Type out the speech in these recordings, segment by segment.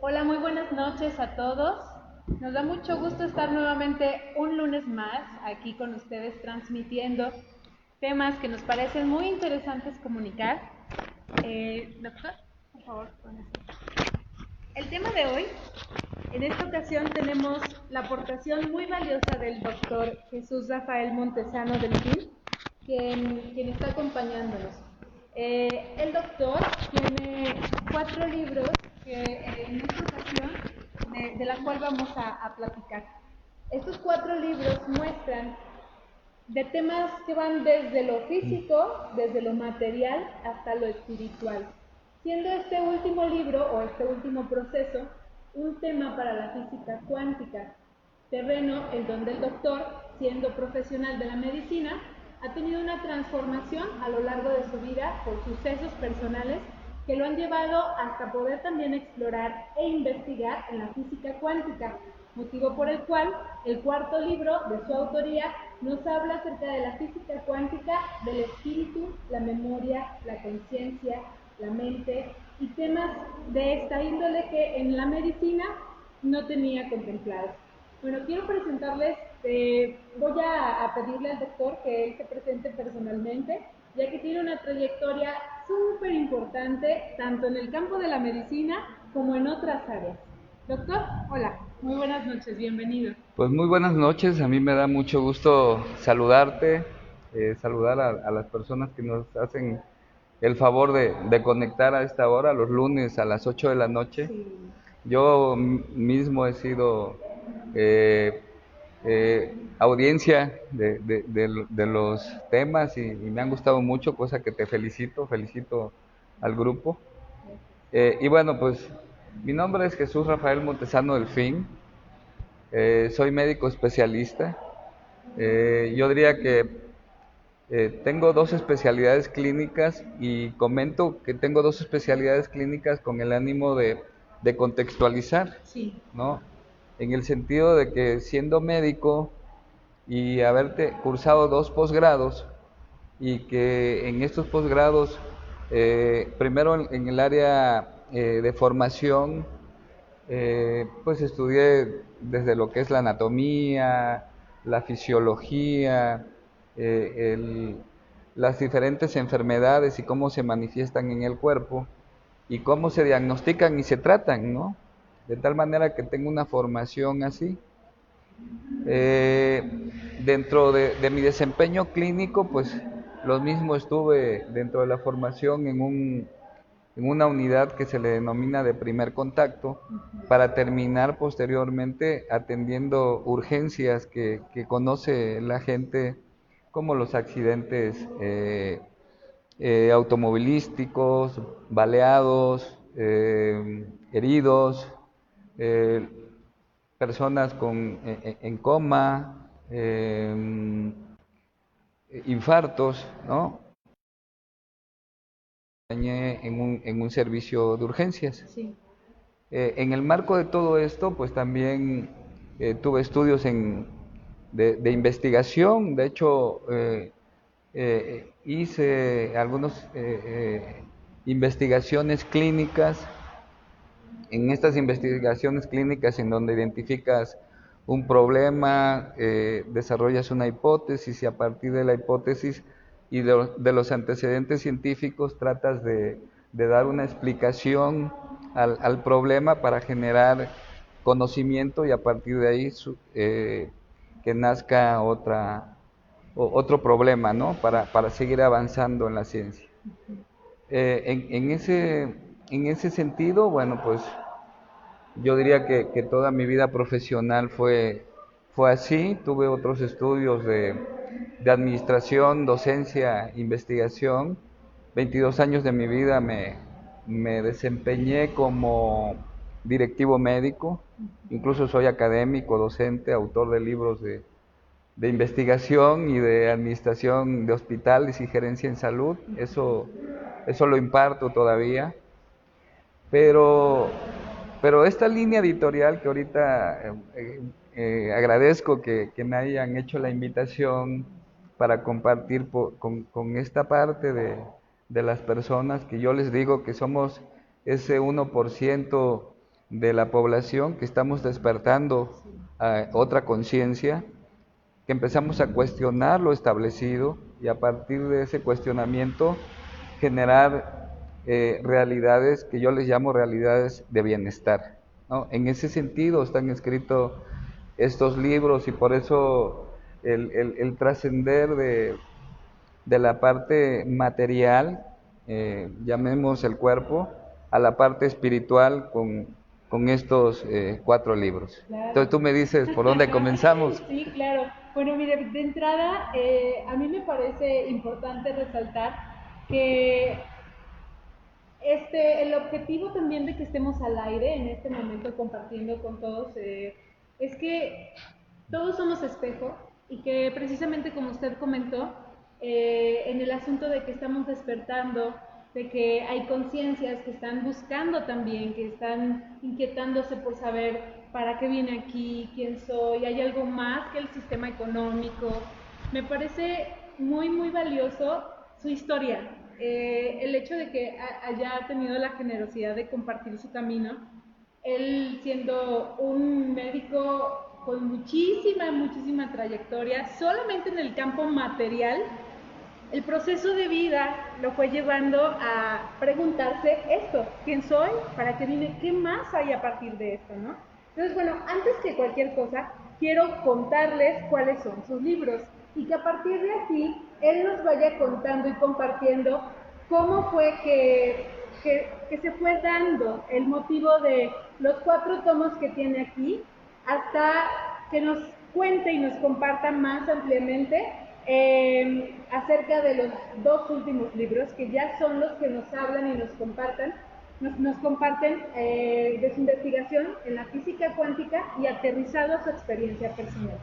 Hola, muy buenas noches a todos. Nos da mucho gusto estar nuevamente un lunes más aquí con ustedes transmitiendo temas que nos parecen muy interesantes comunicar. Doctor, por favor, con esto. El tema de hoy, en esta ocasión tenemos la aportación muy valiosa del doctor Jesús Rafael Montesano Delfín, quien está acompañándonos. El doctor tiene 4 libros que en esta ocasión de la cual vamos a platicar. Estos 4 libros muestran de temas que van desde lo físico, desde lo material, hasta lo espiritual, siendo este último libro o este último proceso un tema para la física cuántica, terreno en donde el doctor, siendo profesional de la medicina, ha tenido una transformación a lo largo de su vida por sucesos personales que lo han llevado hasta poder también explorar e investigar en la física cuántica, motivo por el cual el cuarto libro de su autoría nos habla acerca de la física cuántica, del espíritu, la memoria, la conciencia, la mente y temas de esta índole que en la medicina no tenía contemplados. Bueno, quiero presentarles, voy a pedirle al doctor que él se presente personalmente, ya que tiene una trayectoria súper importante, tanto en el campo de la medicina como en otras áreas. Doctor, hola, muy buenas noches, bienvenido. Pues muy buenas noches, a mí me da mucho gusto saludarte, saludar a las personas que nos hacen el favor de conectar a esta hora, los lunes a las 8 de la noche. Sí. Yo mismo he sido eh, audiencia de los temas y me han gustado mucho, cosa que te felicito al grupo. Y bueno, pues mi nombre es Jesús Rafael Montesano Delfín. Soy médico especialista. Yo diría que tengo 2 especialidades clínicas y comento que tengo 2 especialidades clínicas con el ánimo de contextualizar, Sí. ¿no? En el sentido de que siendo médico y haberte cursado 2 posgrados y que en estos posgrados, primero en el área de formación, pues estudié desde lo que es la anatomía, la fisiología, las diferentes enfermedades y cómo se manifiestan en el cuerpo y cómo se diagnostican y se tratan, ¿no? De tal manera que tengo una formación así. Eh, Dentro de mi desempeño clínico, pues lo mismo estuve dentro de la formación en una unidad que se le denomina de primer contacto, para terminar posteriormente atendiendo urgencias que conoce la gente, como los accidentes automovilísticos, baleados, heridos, eh, personas en coma, infartos, ¿no? En un servicio de urgencias. Sí. En el marco de todo esto, pues también tuve estudios de investigación. De hecho, hice algunas investigaciones clínicas. En estas investigaciones clínicas en donde identificas un problema, desarrollas una hipótesis y a partir de la hipótesis y de los antecedentes científicos tratas de dar una explicación al problema para generar conocimiento y a partir de ahí que nazca otro problema, ¿no? Para seguir avanzando en la ciencia. En ese sentido, bueno, pues yo diría que toda mi vida profesional fue así. Tuve otros estudios de administración, docencia, investigación. 22 años de mi vida me desempeñé como directivo médico. Incluso soy académico, docente, autor de libros de investigación y de administración de hospitales y gerencia en salud. Eso lo imparto todavía. Pero, pero esta línea editorial que ahorita agradezco que me hayan hecho la invitación para compartir con esta parte de las personas, que yo les digo que somos ese 1% de la población que estamos despertando a otra conciencia, que empezamos a cuestionar lo establecido y a partir de ese cuestionamiento generar realidades que yo les llamo realidades de bienestar, ¿no? En ese sentido están escritos estos libros y por eso el trascender de la parte material, llamemos el cuerpo, a la parte espiritual con estos 4 libros. Claro. Entonces tú me dices, ¿por dónde comenzamos? Sí, claro. Bueno, mire, de entrada, a mí me parece importante resaltar que el objetivo también de que estemos al aire en este momento compartiendo con todos es que todos somos espejo y que precisamente como usted comentó, en el asunto de que estamos despertando, de que hay conciencias que están buscando también, que están inquietándose por saber para qué viene aquí, quién soy, hay algo más que el sistema económico. Me parece muy, muy valioso su historia. El hecho de que haya tenido la generosidad de compartir su camino, él siendo un médico con muchísima, muchísima trayectoria, solamente en el campo material, el proceso de vida lo fue llevando a preguntarse esto, ¿quién soy? ¿Para qué vine? ¿Qué más hay a partir de esto, no? Entonces, bueno, antes que cualquier cosa, quiero contarles cuáles son sus libros y que a partir de aquí él nos vaya contando y compartiendo cómo fue que se fue dando el motivo de los 4 tomos que tiene aquí, hasta que nos cuente y nos comparta más ampliamente acerca de los 2 últimos libros, que ya son los que nos hablan y nos comparten de su investigación en la física cuántica y aterrizado a su experiencia personal.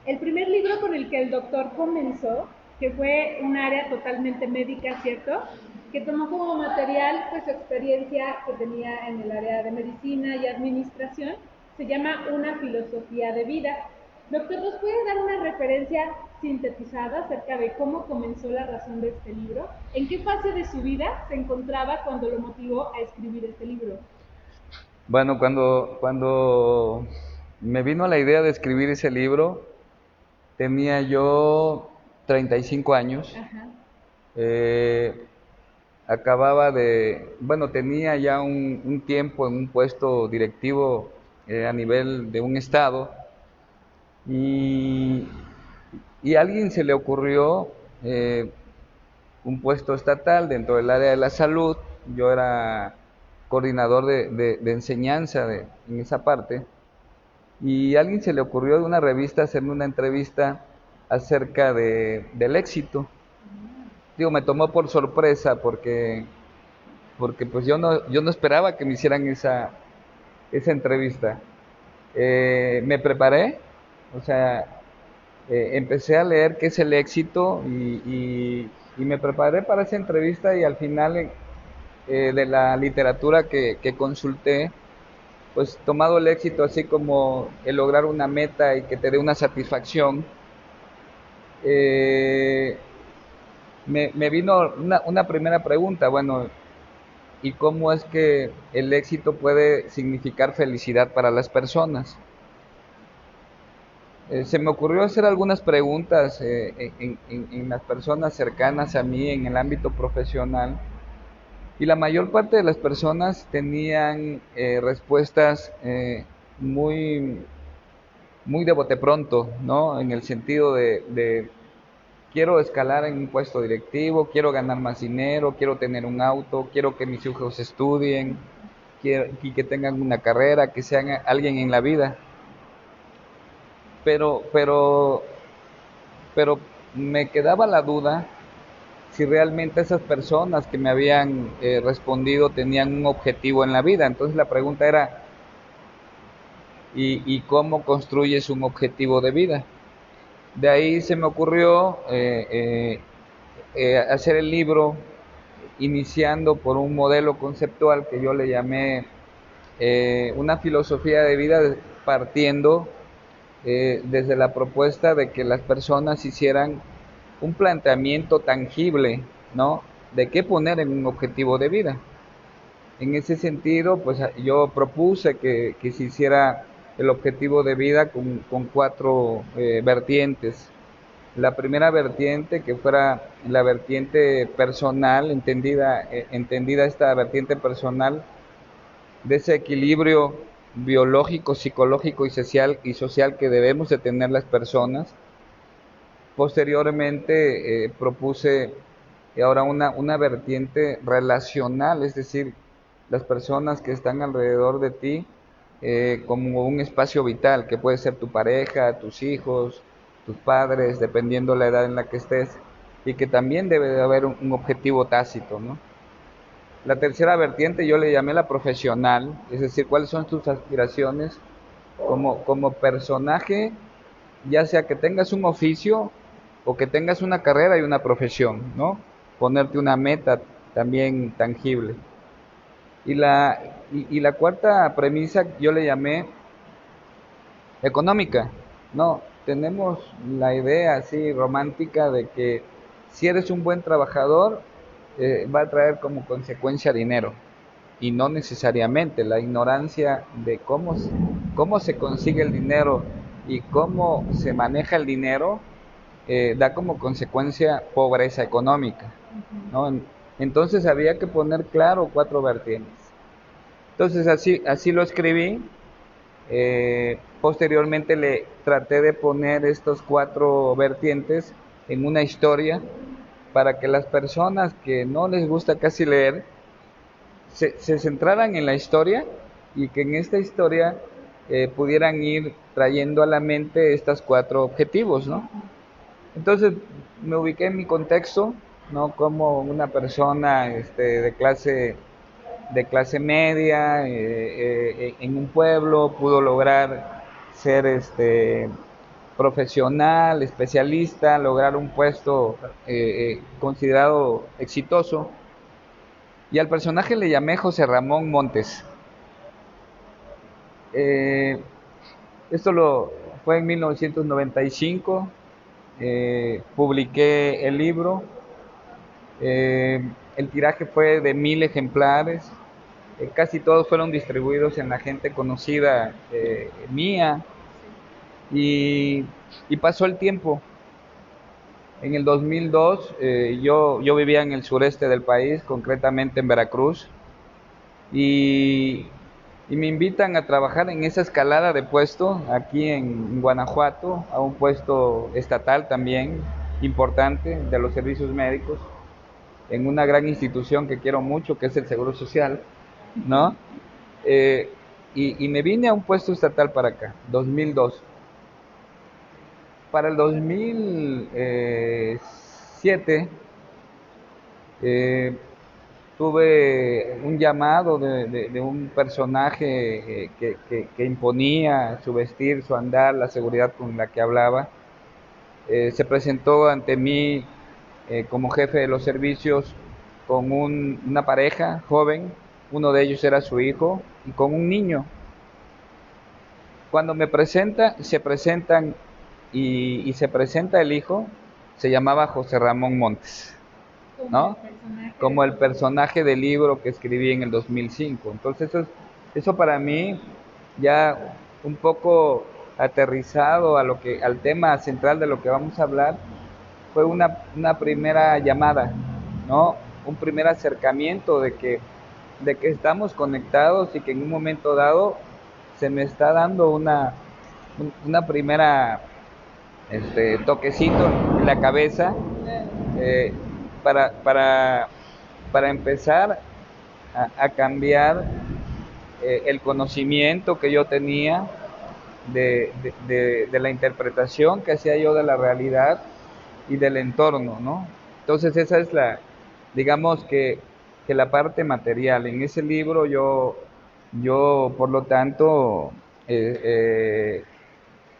El primer libro con el que el doctor comenzó, que fue un área totalmente médica, ¿cierto?, que tomó como material pues su experiencia que tenía en el área de medicina y administración, se llama Una filosofía de vida. Doctor, ¿nos puede dar una referencia sintetizada acerca de cómo comenzó la razón de este libro? ¿En qué fase de su vida se encontraba cuando lo motivó a escribir este libro? Bueno, cuando me vino la idea de escribir ese libro, tenía yo 35 años. Ajá. Tenía ya un tiempo en un puesto directivo a nivel de un estado y a alguien se le ocurrió un puesto estatal dentro del área de la salud. Yo era coordinador de enseñanza en esa parte y a alguien se le ocurrió de una revista hacerme una entrevista acerca del éxito. Digo, me tomó por sorpresa porque pues yo no esperaba que me hicieran esa entrevista. Me preparé, o sea, empecé a leer qué es el éxito y me preparé para esa entrevista y al final de la literatura que consulté, pues tomado el éxito así como el lograr una meta y que te dé una satisfacción, me vino una primera pregunta, bueno, ¿y cómo es que el éxito puede significar felicidad para las personas? Se me ocurrió hacer algunas preguntas en las personas cercanas a mí en el ámbito profesional y la mayor parte de las personas tenían respuestas muy, muy de bote pronto, ¿no? En el sentido de quiero escalar en un puesto directivo, quiero ganar más dinero, quiero tener un auto, quiero que mis hijos estudien, y que tengan una carrera, que sean alguien en la vida. Pero me quedaba la duda si realmente esas personas que me habían respondido tenían un objetivo en la vida. Entonces la pregunta era, ¿y cómo construyes un objetivo de vida? De ahí se me ocurrió hacer el libro iniciando por un modelo conceptual que yo le llamé una filosofía de vida, partiendo desde la propuesta de que las personas hicieran un planteamiento tangible, ¿no? de qué poner en un objetivo de vida. En ese sentido, pues yo propuse que se hiciera el objetivo de vida con cuatro vertientes. La primera vertiente, que fuera la vertiente personal, entendida esta vertiente personal, de ese equilibrio biológico, psicológico y social que debemos de tener las personas. Posteriormente propuse ahora una vertiente relacional, es decir, las personas que están alrededor de ti como un espacio vital, que puede ser tu pareja, tus hijos, tus padres, dependiendo la edad en la que estés, y que también debe de haber un objetivo tácito, ¿no? La tercera vertiente yo le llamé la profesional, es decir, cuáles son tus aspiraciones como personaje, ya sea que tengas un oficio o que tengas una carrera y una profesión, ¿no? Ponerte una meta también tangible. Y la cuarta premisa yo le llamé económica. No, tenemos la idea así romántica de que si eres un buen trabajador, va a traer como consecuencia dinero. Y no necesariamente. La ignorancia de cómo se consigue el dinero y cómo se maneja el dinero da como consecuencia pobreza económica, ¿no? Entonces había que poner claro cuatro vertientes. Entonces así lo escribí. Posteriormente le traté de poner estos cuatro vertientes en una historia para que las personas que no les gusta casi leer se centraran en la historia y que en esta historia pudieran ir trayendo a la mente estos cuatro objetivos, ¿no? Entonces me ubiqué en mi contexto, ¿no? Como una persona de clase media en un pueblo pudo lograr ser profesional, especialista, lograr un puesto considerado exitoso. Y al personaje le llamé José Ramón Montes. Eh, esto fue en 1995. Publiqué el libro. El tiraje fue de 1000 ejemplares. Casi todos fueron distribuidos en la gente conocida mía. Y, y pasó el tiempo. En el 2002 yo vivía en el sureste del país, concretamente en Veracruz. Y, y me invitan a trabajar en esa escalada de puesto aquí en Guanajuato, a un puesto estatal también importante de los servicios médicos, en una gran institución que quiero mucho, que es el Seguro Social, ¿no? Eh, y me vine a un puesto estatal para acá, 2002. Para el 2007 tuve un llamado de un personaje que imponía su vestir, su andar, la seguridad con la que hablaba. Se presentó ante mí como jefe de los servicios con una pareja joven, uno de ellos era su hijo, y con un niño. Cuando se presentan y se presenta el hijo, se llamaba José Ramón Montes, ¿no? Como el personaje del libro que escribí en el 2005. Entonces eso para mí ya un poco aterrizado al tema central de lo que vamos a hablar, fue una primera llamada, ¿no? Un primer acercamiento de que estamos conectados y que en un momento dado se me está dando una primera toquecito en la cabeza eh, para, para, para empezar a cambiar el conocimiento que yo tenía de la interpretación que hacía yo de la realidad y del entorno, ¿no? Entonces esa es digamos que la parte material. En ese libro yo por lo tanto,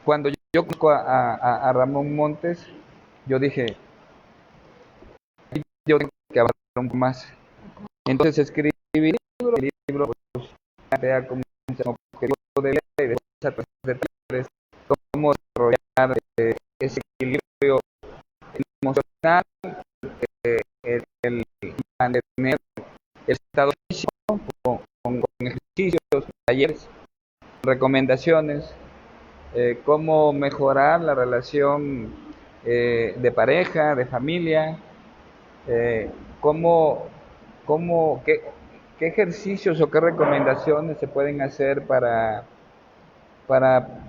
cuando yo conozco a Ramón Montes, yo dije, yo tengo que hablar un poco más. Entonces escribí el libro pues, plantea como un objetivo de vida y de cómo desarrollar ese equilibrio emocional, el mantener el estado físico con ejercicios, talleres, recomendaciones, cómo mejorar la relación de pareja, de familia, cómo, qué ejercicios o qué recomendaciones se pueden hacer para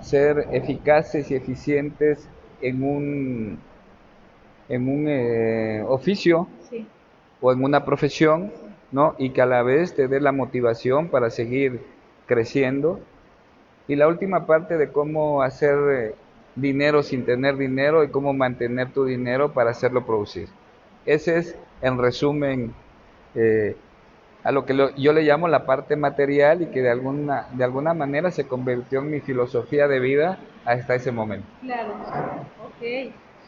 ser eficaces y eficientes en un oficio, sí, o en una profesión, ¿no? Y que a la vez te dé la motivación para seguir creciendo. Y la última parte de cómo hacer dinero sin tener dinero y cómo mantener tu dinero para hacerlo producir. Ese es, en resumen, eh, a lo que yo le llamo la parte material y que de alguna manera se convirtió en mi filosofía de vida hasta ese momento. Claro, ok.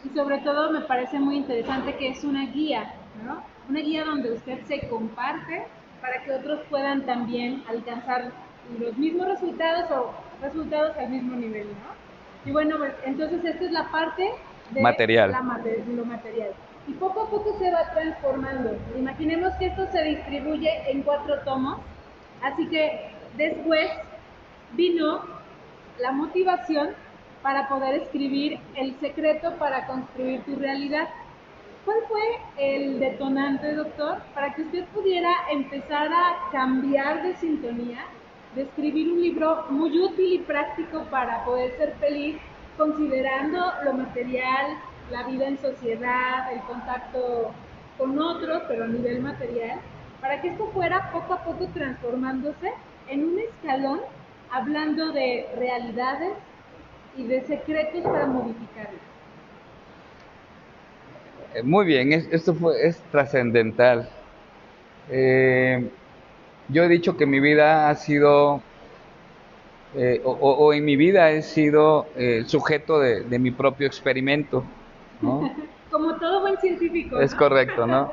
Y sobre todo me parece muy interesante que es una guía, ¿no? Una guía donde usted se comparte para que otros puedan también alcanzar los mismos resultados o resultados al mismo nivel, ¿no? Y bueno, entonces esta es la parte de material. Lo material. Y poco a poco se va transformando. Imaginemos que esto se distribuye en 4 tomos, así que después vino la motivación para poder escribir El secreto para construir tu realidad. ¿Cuál fue el detonante, doctor, para que usted pudiera empezar a cambiar de sintonía, de escribir un libro muy útil y práctico para poder ser feliz, considerando lo material, la vida en sociedad, el contacto con otros, pero a nivel material, para que esto fuera poco a poco transformándose en un escalón, hablando de realidades y de secretos para modificarlas? Muy bien, esto es trascendental. Yo he dicho que mi vida ha sido, o en mi vida he sido sujeto de mi propio experimento, ¿no? Como todo buen científico. Es correcto, ¿no?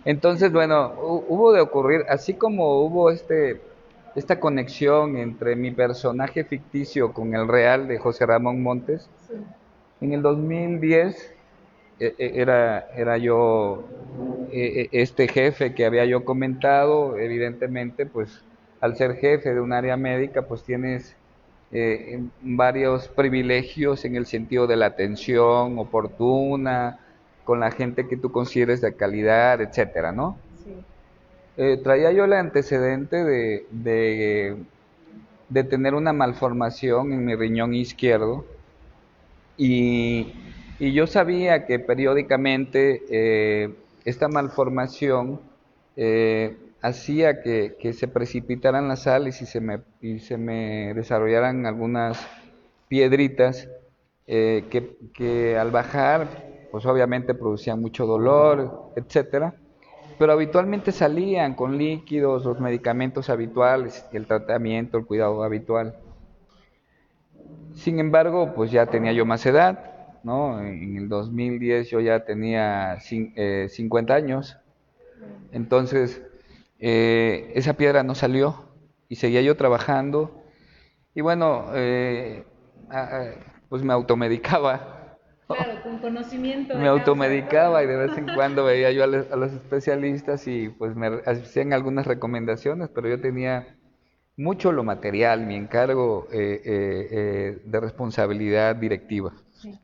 Entonces, bueno, hubo de ocurrir, así como hubo esta conexión entre mi personaje ficticio con el real de José Ramón Montes, sí. En el 2010 era yo este jefe que había yo comentado. Evidentemente, pues al ser jefe de un área médica, pues tienes varios privilegios en el sentido de la atención oportuna, con la gente que tú consideres de calidad, etcétera, ¿no? Sí. Traía yo el antecedente de tener una malformación en mi riñón izquierdo, y yo sabía que periódicamente esta malformación hacía que se precipitaran las sales y se me desarrollaran algunas piedritas que al bajar, pues obviamente producían mucho dolor, etcétera. Pero habitualmente salían con líquidos, los medicamentos habituales, el tratamiento, el cuidado habitual. Sin embargo, pues ya tenía yo más edad, ¿no? En el 2010 yo ya tenía 50 años. Entonces, esa piedra no salió y seguía yo trabajando. Y bueno, pues me automedicaba. Claro, con conocimiento. Me automedicaba y de vez en cuando veía yo a los especialistas y pues me hacían algunas recomendaciones, pero yo tenía mucho lo material, mi encargo de responsabilidad directiva. Sí.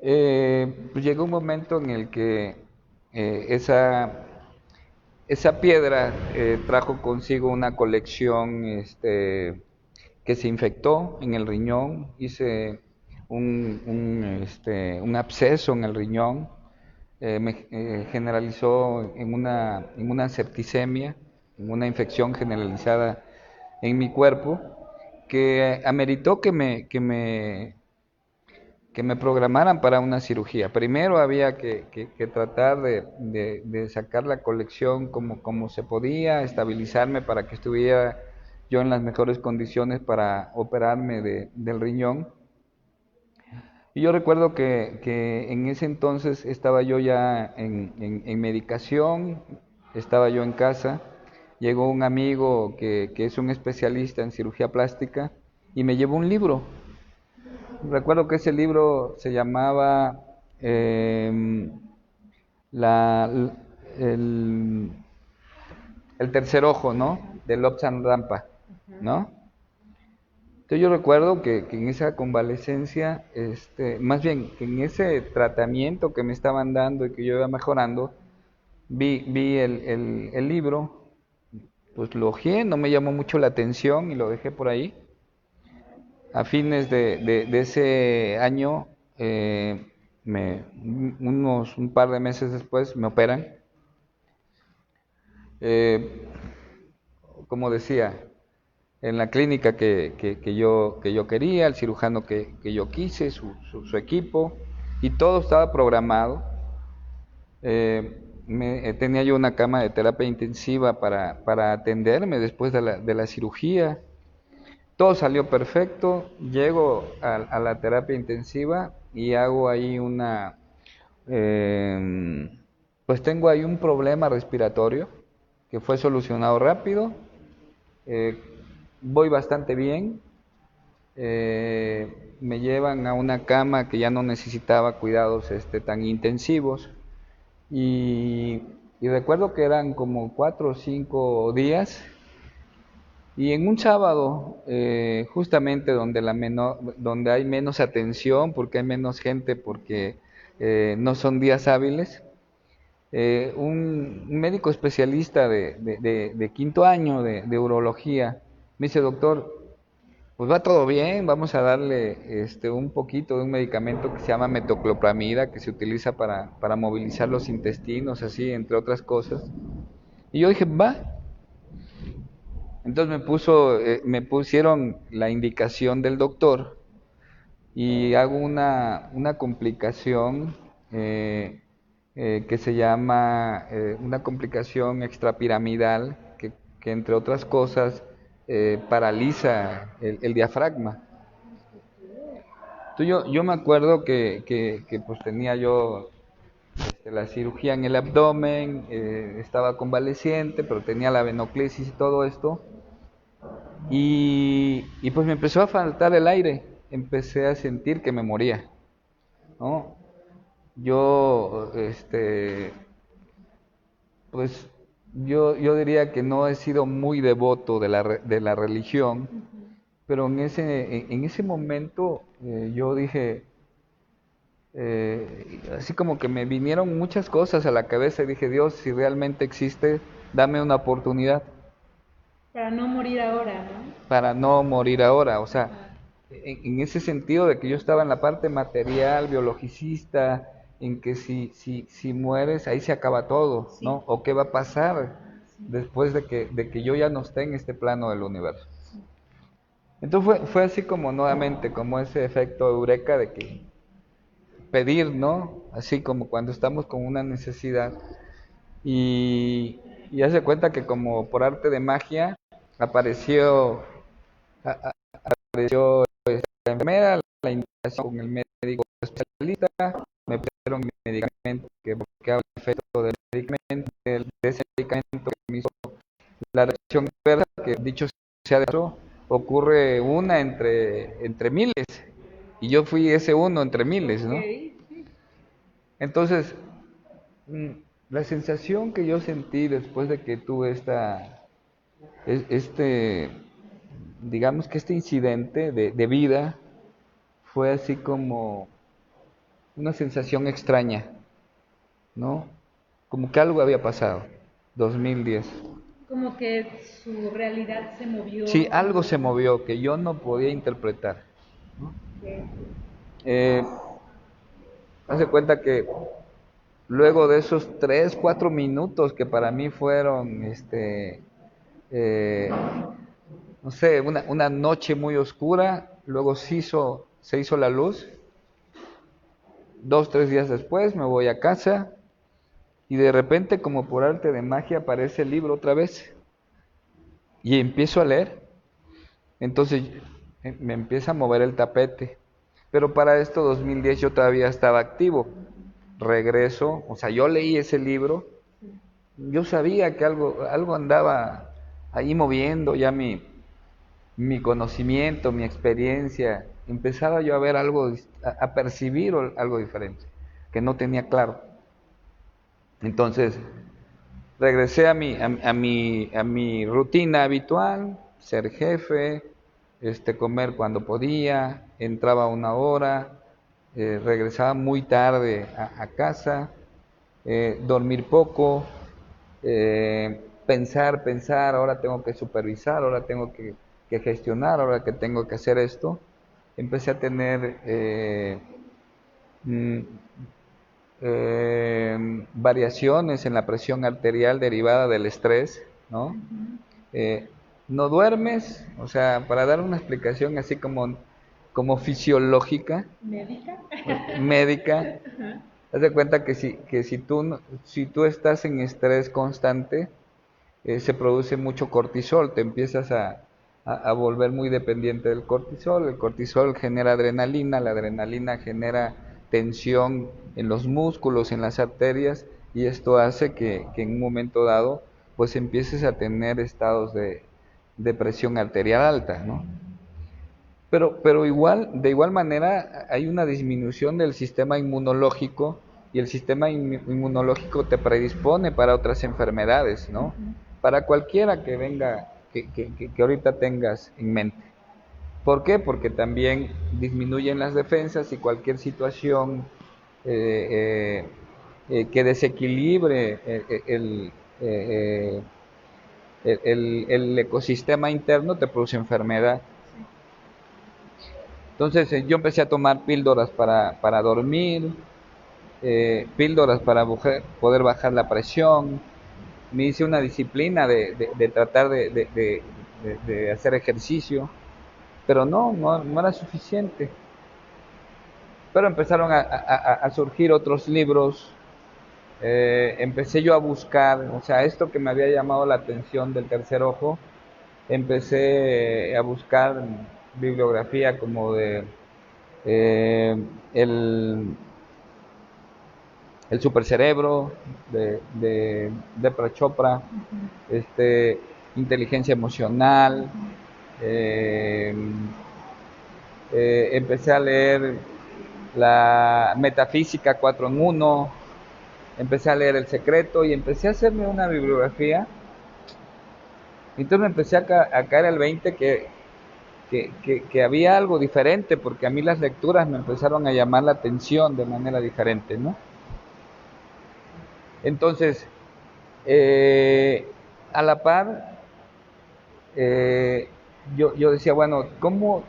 Pues llegó un momento en el que esa piedra trajo consigo una colección que se infectó en el riñón. Hice un absceso en el riñón, me generalizó en una septicemia, en una infección generalizada en mi cuerpo, que ameritó que me programaran para una cirugía. Primero había que tratar de sacar la colección como se podía, estabilizarme para que estuviera yo en las mejores condiciones para operarme del riñón. Y yo recuerdo que en ese entonces estaba yo ya en medicación, estaba yo en casa. Llegó un amigo que es un especialista en cirugía plástica y me llevó un libro. Recuerdo que ese libro se llamaba el, el tercer ojo, ¿no? De Lobsang Rampa, ¿no? Entonces yo recuerdo que en esa convalecencia, más bien que en ese tratamiento que me estaban dando y que yo iba mejorando, vi el libro, pues lo hojeé, no me llamó mucho la atención y lo dejé por ahí. A fines de ese año, un par de meses después, me operan. Eh, como decía, en la clínica que yo quería, el cirujano que yo quise, su equipo, y todo estaba programado. Tenía yo una cama de terapia intensiva para atenderme después de la cirugía. Todo salió perfecto. Llego a la terapia intensiva y hago ahí pues tengo ahí un problema respiratorio que fue solucionado rápido. Eh, Voy bastante bien. Me llevan a una cama que ya no necesitaba cuidados tan intensivos. Y, y recuerdo que eran como 4 o 5 días. Y en un sábado, justamente donde hay menos atención, porque hay menos gente, porque no son días hábiles, un médico especialista de quinto año de urología me dice: doctor, pues va todo bien, vamos a darle un poquito de un medicamento que se llama metoclopramida, que se utiliza para movilizar los intestinos, así, entre otras cosas. Y yo dije, va. Entonces me pusieron la indicación del doctor y hago una complicación que se llama una complicación extrapiramidal que entre otras cosas paraliza el diafragma. Entonces yo me acuerdo que pues tenía yo la cirugía en el abdomen, estaba convaleciente, pero tenía la venoclisis y todo esto. Y pues me empezó a faltar el aire, empecé a sentir que me moría, ¿no? Yo, pues yo diría que no he sido muy devoto de la religión, pero en ese momento yo dije, así como que me vinieron muchas cosas a la cabeza y dije: Dios, si realmente existe, dame una oportunidad. Para no morir ahora, ¿no? Para no morir ahora, o sea, Ajá. en ese sentido de que yo estaba en la parte material, biologicista, en que si mueres, ahí se acaba todo, Sí, ¿no? O qué va a pasar sí, después de que yo ya no esté en este plano del universo. sí. Entonces fue así como nuevamente, como ese efecto eureka de que pedir, ¿no? Así como cuando estamos con una necesidad y hace cuenta que como por arte de magia apareció la enfermera, la indicación con el médico especialista, me pusieron medicamento que bloqueaba el efecto del medicamento, de ese medicamento que me hizo la reacción adversa, que dicho sea de paso, ocurre una entre miles, y yo fui ese uno entre miles, Ok, ¿no? sí. Entonces, mm, la sensación que yo sentí después de que tuve este, digamos que este incidente de vida, fue así como una sensación extraña, ¿no? Como que algo había pasado. 2010. Como que su realidad se Sí, movió, algo como... se movió que yo no podía interpretar, ¿no? que- Eh, Hace cuenta que luego de esos 3, 4 minutos que para mí fueron, eh, no sé, una noche muy oscura, luego se hizo la luz. 2, 3 días después me voy a casa y de repente, como por arte de magia, aparece el libro otra vez y empiezo a leer. Entonces me empieza a mover el tapete. Pero para esto, 2010, yo todavía estaba activo. Regreso, o sea, yo leí ese libro, yo sabía que algo andaba ahí moviendo ya mi conocimiento, mi experiencia. Empezaba yo a ver algo, a percibir algo diferente, que no tenía claro. Entonces, regresé a mi rutina habitual, ser jefe, comer cuando podía, entraba a una hora, regresaba muy tarde a casa, dormir poco, pensar, ahora tengo que supervisar, ahora tengo que gestionar, ahora que tengo que hacer esto. Empecé a tener mm, variaciones en la presión arterial derivada del estrés, ¿no? Eh, no duermes, o sea, para dar una explicación así como fisiológica, médica, haz de cuenta que si tú estás en estrés constante, se produce mucho cortisol, te empiezas a volver muy dependiente del cortisol, el cortisol genera adrenalina, la adrenalina genera tensión en los músculos, en las arterias, y esto hace que en un momento dado pues empieces a tener estados de presión arterial alta, ¿no? Pero de igual manera hay una disminución del sistema inmunológico, y el sistema inmunológico te predispone para otras enfermedades, ¿no? Para cualquiera que venga, que ahorita tengas en mente. ¿Por qué? Porque también disminuyen las defensas, y cualquier situación que desequilibre eh, el ecosistema interno te produce enfermedad. Entonces yo empecé a tomar píldoras para dormir, píldoras para poder bajar la presión. Me hice una disciplina de tratar de hacer ejercicio, pero no era suficiente. Pero empezaron a surgir otros libros, empecé yo a buscar, o sea, esto que me había llamado la atención del tercer ojo, empecé a buscar bibliografía como de eh, el, el supercerebro de Chopra, inteligencia emocional, eh, empecé a leer la Metafísica 4 en 1, empecé a leer El Secreto y empecé a hacerme una bibliografía. Entonces me empecé a caer el 20 que había algo diferente, porque a mí las lecturas me empezaron a llamar la atención de manera diferente, ¿no? Entonces, a la par, yo decía, bueno, ¿cómo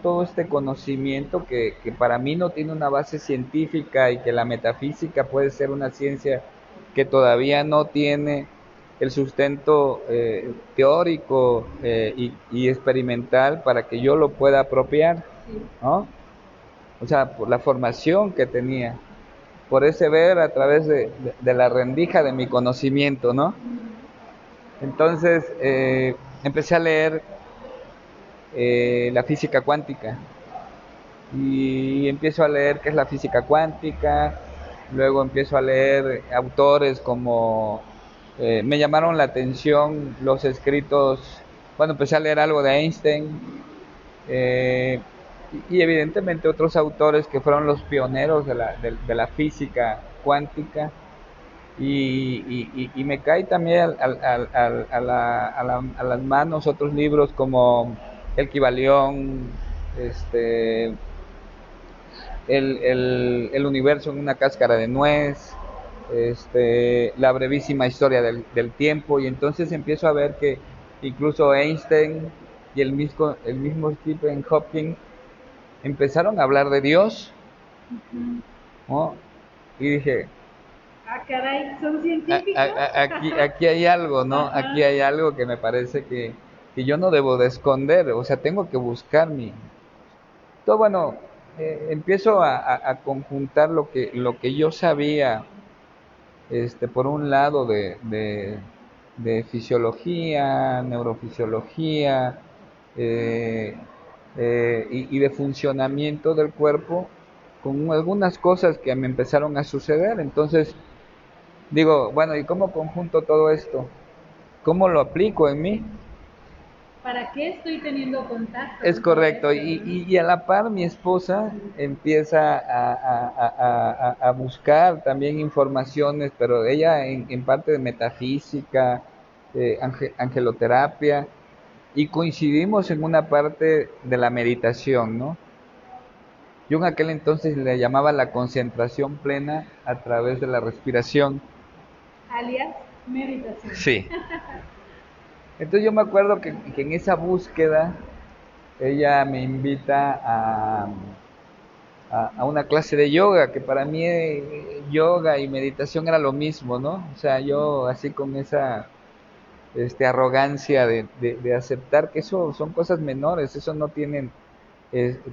todo este conocimiento que para mí no tiene una base científica, y que la metafísica puede ser una ciencia que todavía no tiene el sustento teórico y experimental para que yo lo pueda apropiar, ¿no? O sea, por la formación que tenía, por ese ver a través de la rendija de mi conocimiento, ¿no? Entonces empecé a leer la física cuántica, y empiezo a leer qué es la física cuántica. Luego empiezo a leer autores como me llamaron la atención los escritos. Bueno, empecé a leer algo de Einstein, eh, y evidentemente otros autores que fueron los pioneros de la física cuántica. Y me cae también a las manos otros libros como El Kybalión, el universo en una cáscara de nuez, la brevísima historia del tiempo. Y entonces empiezo a ver que incluso Einstein y el mismo Stephen Hawking empezaron a hablar de Dios, ¿no? Y dije, ah, caray, ¿son científicos? aquí hay algo, ¿no? Ajá. Aquí hay algo que me parece que yo no debo de esconder, o sea, tengo que buscar todo. Bueno, empiezo a conjuntar lo que yo sabía, por un lado de fisiología, neurofisiología, eh, y de funcionamiento del cuerpo, con algunas cosas que me empezaron a suceder. Entonces digo, bueno, ¿y cómo conjunto todo esto? ¿Cómo lo aplico en mí? ¿para qué estoy teniendo contacto Es con todo correcto, esto, no? y a la par mi esposa empieza a buscar también informaciones, pero ella en parte de metafísica, angeloterapia, y coincidimos en una parte de la meditación, ¿no? Yo en aquel entonces le llamaba la concentración plena a través de la respiración. Alias meditación. Sí. Entonces yo me acuerdo que en esa búsqueda ella me invita a una clase de yoga, que para mí yoga y meditación era lo mismo, ¿no? O sea, yo así con esa arrogancia de aceptar que eso son cosas menores, eso no tienen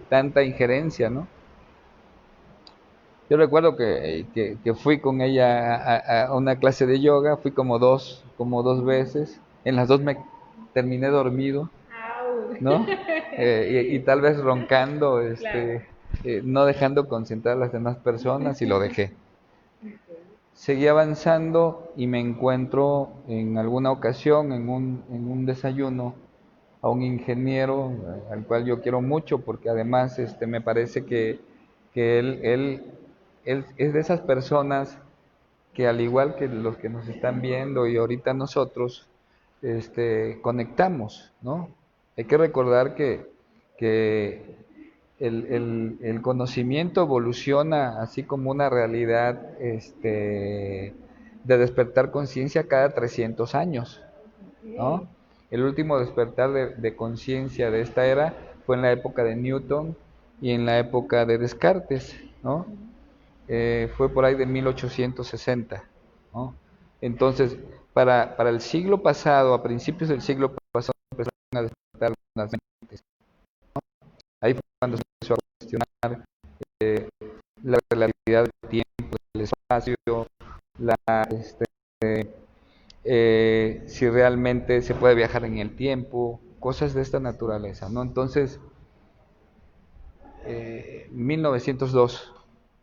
tanta injerencia, ¿no? Yo recuerdo que fui con ella a una clase de yoga, fui como dos veces, en las dos me terminé dormido, Au. ¿no? Y tal vez roncando, Claro. no dejando concentrar a las demás personas y lo dejé. Ok. Seguí avanzando y me encuentro en alguna ocasión en un desayuno a un ingeniero al cual yo quiero mucho porque además me parece que él es de esas personas que al igual que los que nos están viendo y ahorita nosotros, conectamos, ¿no? Hay que recordar que el conocimiento evoluciona así como una realidad de despertar conciencia cada 300 años, Ok. ¿no? El último despertar de conciencia de esta era fue en la época de Newton y en la época de Descartes, ¿no? Fue por ahí de 1860, ¿no? Entonces, para el siglo pasado, a principios del siglo pasado, empezaron a despertar las mentes. Ahí fue cuando se empezó a cuestionar la relatividad del tiempo, del espacio, la, este, si realmente se puede viajar en el tiempo, cosas de esta naturaleza, ¿no? Entonces, 1902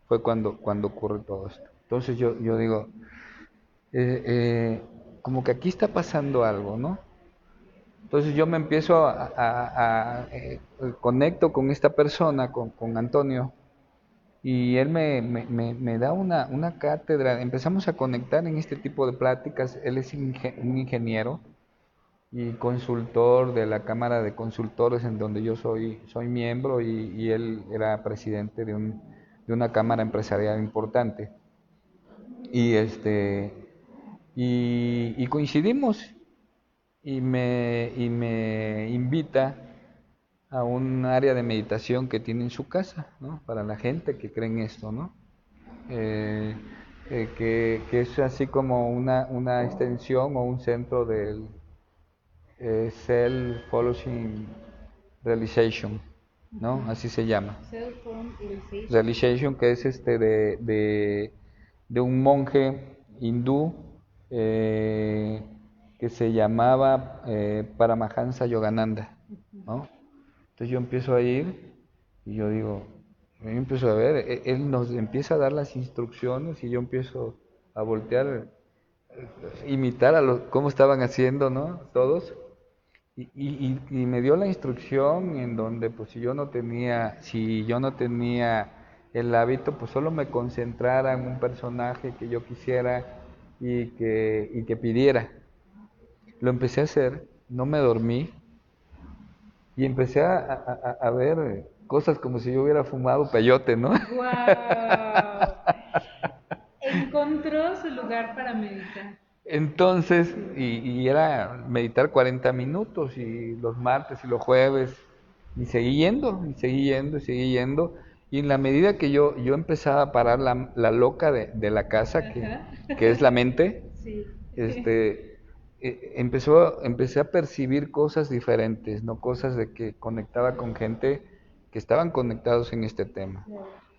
fue cuando ocurre todo esto. Entonces yo digo, eh, eh, como que aquí está pasando algo, ¿no? Entonces yo me empiezo conecto con esta persona, con Antonio, y él me da una cátedra, empezamos a conectar en este tipo de pláticas, él es un ingeniero y consultor de la Cámara de Consultores en donde yo soy miembro y él era presidente de una cámara empresarial importante. Y y coincidimos y me invita a un área de meditación que tiene en su casa, ¿no? Para la gente que cree en esto, ¿no? Eh, que es así como una extensión o un centro del Self-Following Realization, ¿no? Así se llama. Cell phone realization. Realization, que es de un monje hindú que se llamaba Paramahansa Yogananda, ¿no? Entonces yo empiezo a ir y yo digo, yo empiezo a ver, él nos empieza a dar las instrucciones y yo empiezo a voltear, imitar a los, cómo estaban haciendo, ¿no? Todos. Y me dio la instrucción en donde pues si yo no tenía el hábito, pues solo me concentrara en un personaje que yo quisiera y que pidiera. Lo empecé a hacer, no me dormí y empecé a ver cosas como si yo hubiera fumado peyote, ¿no? Wow. Encontró su lugar para meditar. Entonces, y era meditar 40 minutos y los martes y los jueves, y seguí yendo, y seguí yendo, y seguí yendo, y en la medida que yo empezaba a parar la loca de la casa, Ajá. que es la mente, Sí. empecé a percibir cosas diferentes, no cosas de que conectaba con gente que estaban conectados en este tema.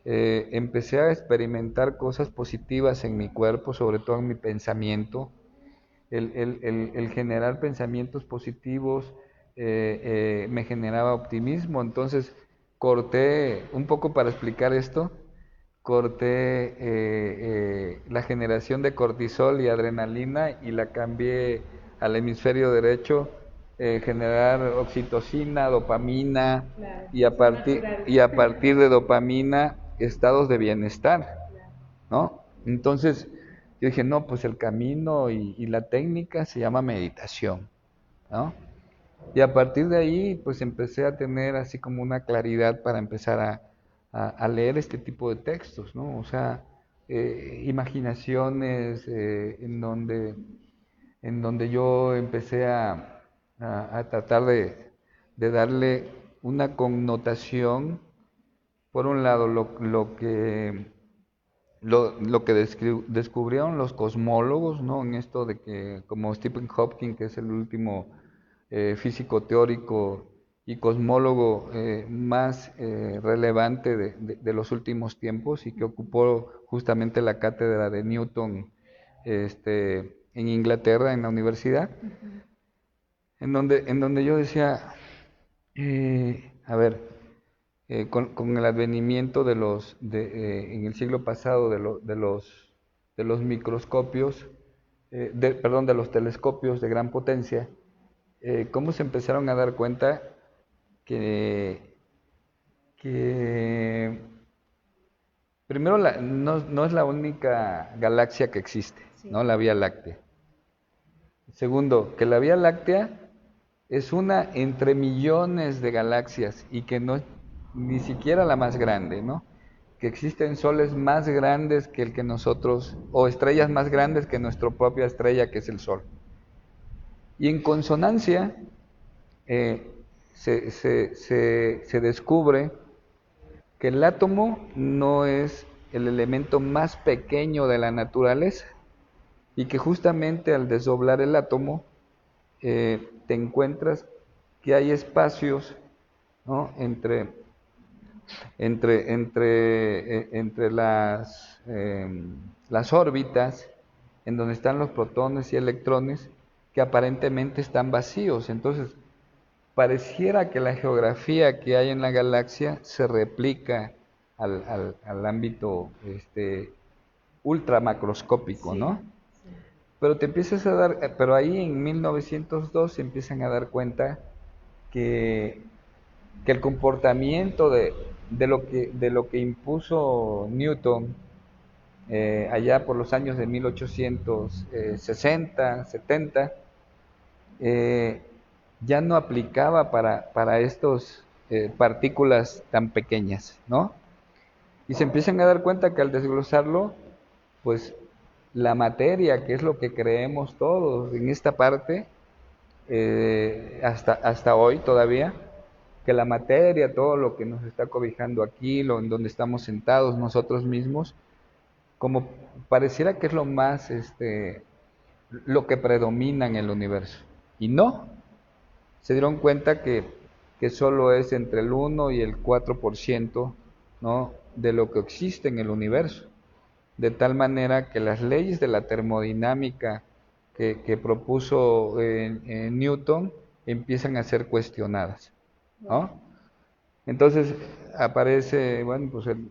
Empecé a experimentar cosas positivas en mi cuerpo, sobre todo en mi pensamiento, el generar pensamientos positivos me generaba optimismo, entonces corté, un poco para explicar esto, corté la generación de cortisol y adrenalina y la cambié al hemisferio derecho generar oxitocina, dopamina, Claro, y a son partir, naturales. y a partir de dopamina, estados de bienestar, Claro. ¿no? Entonces, yo dije, no, pues el camino y la técnica se llama meditación, ¿no? Y a partir de ahí, pues empecé a tener así como una claridad para empezar a leer este tipo de textos, ¿no? O sea, imaginaciones en donde yo empecé a tratar de darle una connotación, por un lado, lo que descubrieron los cosmólogos, ¿no? En esto de que, como Stephen Hawking, que es el último físico teórico y cosmólogo más relevante de los últimos tiempos, y que ocupó justamente la cátedra de Newton en Inglaterra, en la universidad, Ujú. en donde yo decía, a ver, con el advenimiento en el siglo pasado de los microscopios, perdón, de los telescopios de gran potencia, cómo se empezaron a dar cuenta que, que primero no es la única galaxia que existe, Sí. ¿no? La Vía Láctea. Segundo, que la Vía Láctea es una entre millones de galaxias y que no es ni siquiera la más grande, ¿no? Que existen soles más grandes que el que nosotros, o estrellas más grandes que nuestra propia estrella, que es el Sol. Y en consonancia eh, se descubre que el átomo no es el elemento más pequeño de la naturaleza, y que justamente al desdoblar el átomo te encuentras que hay espacios, ¿no? entre las órbitas, en donde están los protones y electrones, que aparentemente están vacíos. Entonces, pareciera que la geografía que hay en la galaxia se replica al ámbito ultramacroscópico, Sí, ¿no? sí. Pero pero ahí en 1902 se empiezan a dar cuenta que, que el comportamiento de lo que impuso Newton allá por los años de 1860, 70, eh, ya no aplicaba para estos partículas tan pequeñas, ¿no? Y se empiezan a dar cuenta que al desglosarlo, pues la materia, que es lo que creemos todos en esta parte, hasta hoy todavía, que la materia, todo lo que nos está cobijando aquí, en donde estamos sentados nosotros mismos, como pareciera que es lo que predomina en el universo. Y no, se dieron cuenta que solo es entre el 1 y el 4%, ¿no? De lo que existe en el universo. De tal manera que las leyes de la termodinámica que propuso Newton empiezan a ser cuestionadas, Wow. ¿no? Entonces aparece, bueno, pues el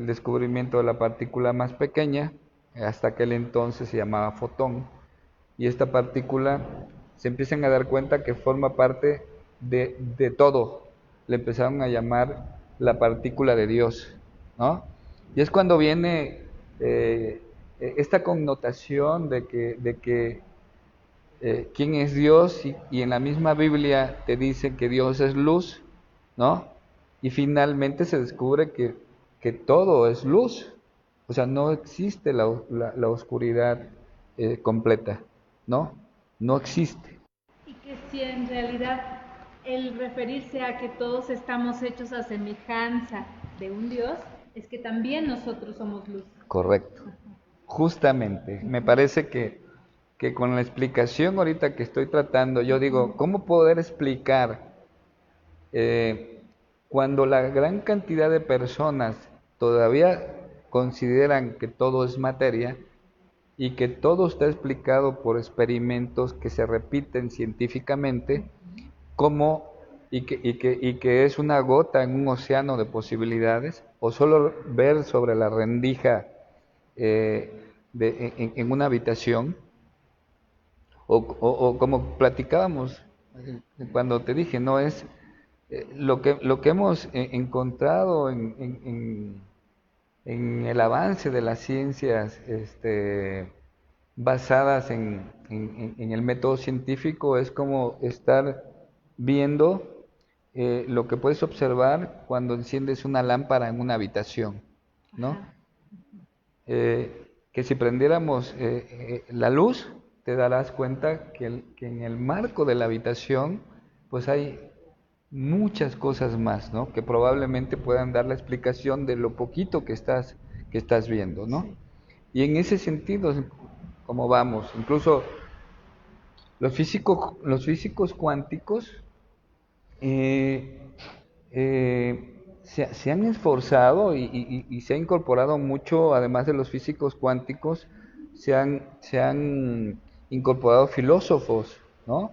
descubrimiento de la partícula más pequeña, hasta aquel entonces se llamaba fotón, y esta partícula se empiezan a dar cuenta que forma parte de todo. Le empezaron a llamar la partícula de Dios, ¿no? Y es cuando viene esta connotación de que quién es Dios, y en la misma Biblia te dicen que Dios es luz, ¿no? Y finalmente se descubre que todo es luz, o sea, no existe la oscuridad completa, ¿no? No existe. Y que si en realidad el referirse a que todos estamos hechos a semejanza de un Dios, es que también nosotros somos luz. Correcto. Justamente, me parece que con la explicación ahorita que estoy tratando, yo digo, ¿cómo poder explicar eh, cuando la gran cantidad de personas todavía consideran que todo es materia y que todo está explicado por experimentos que se repiten científicamente, como y que es una gota en un océano de posibilidades, o solo ver sobre la rendija en una habitación, o como platicábamos cuando te dije, no es lo que hemos encontrado en el avance de las ciencias basadas en el método científico, es como estar viendo lo que puedes observar cuando enciendes una lámpara en una habitación, ¿no? Ajá. Que si prendiéramos la luz, te darás cuenta que en el marco de la habitación, pues hay muchas cosas más, ¿no? Que probablemente puedan dar la explicación de lo poquito que estás viendo, ¿no? Sí. Y en ese sentido, como vamos, incluso los físicos cuánticos eh, se han esforzado y se ha incorporado mucho, además de los físicos cuánticos, se han incorporado filósofos, ¿no?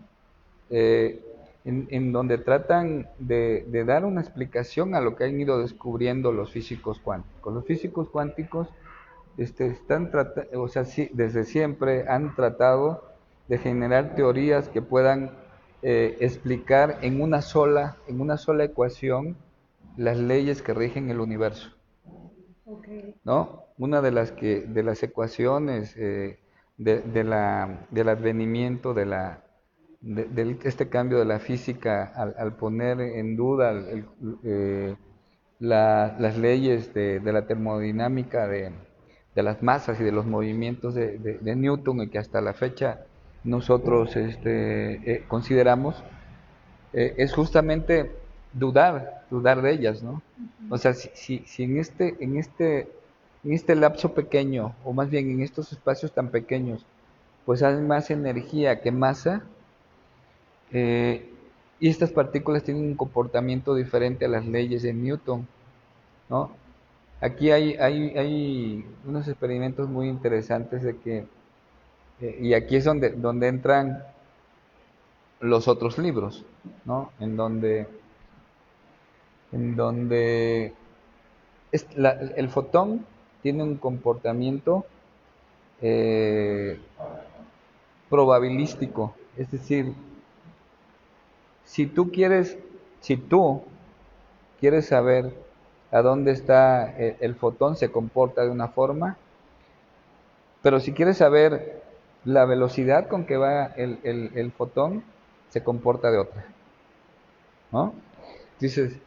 Eh, en donde tratan de dar una explicación a lo que han ido descubriendo los físicos cuánticos. Los físicos cuánticos o sea, sí, desde siempre han tratado de generar teorías que puedan explicar en una sola ecuación las leyes que rigen el universo, Ok. ¿no? Una de las ecuaciones del advenimiento de este cambio de la física al poner en duda las leyes de la termodinámica de las masas y de los movimientos de Newton, y que hasta la fecha nosotros consideramos, es justamente dudar de ellas, ¿no? O sea, si en este lapso pequeño, o más bien en estos espacios tan pequeños, pues hay más energía que masa, eh, y estas partículas tienen un comportamiento diferente a las leyes de Newton, ¿no? Aquí hay unos experimentos muy interesantes de que, y aquí es donde entran los otros libros, ¿no? En donde el fotón tiene un comportamiento eh, probabilístico, es decir, si tú quieres, si tú quieres saber a dónde está el fotón, se comporta de una forma, pero si quieres saber la velocidad con que va el fotón, se comporta de otra, ¿no? Dices,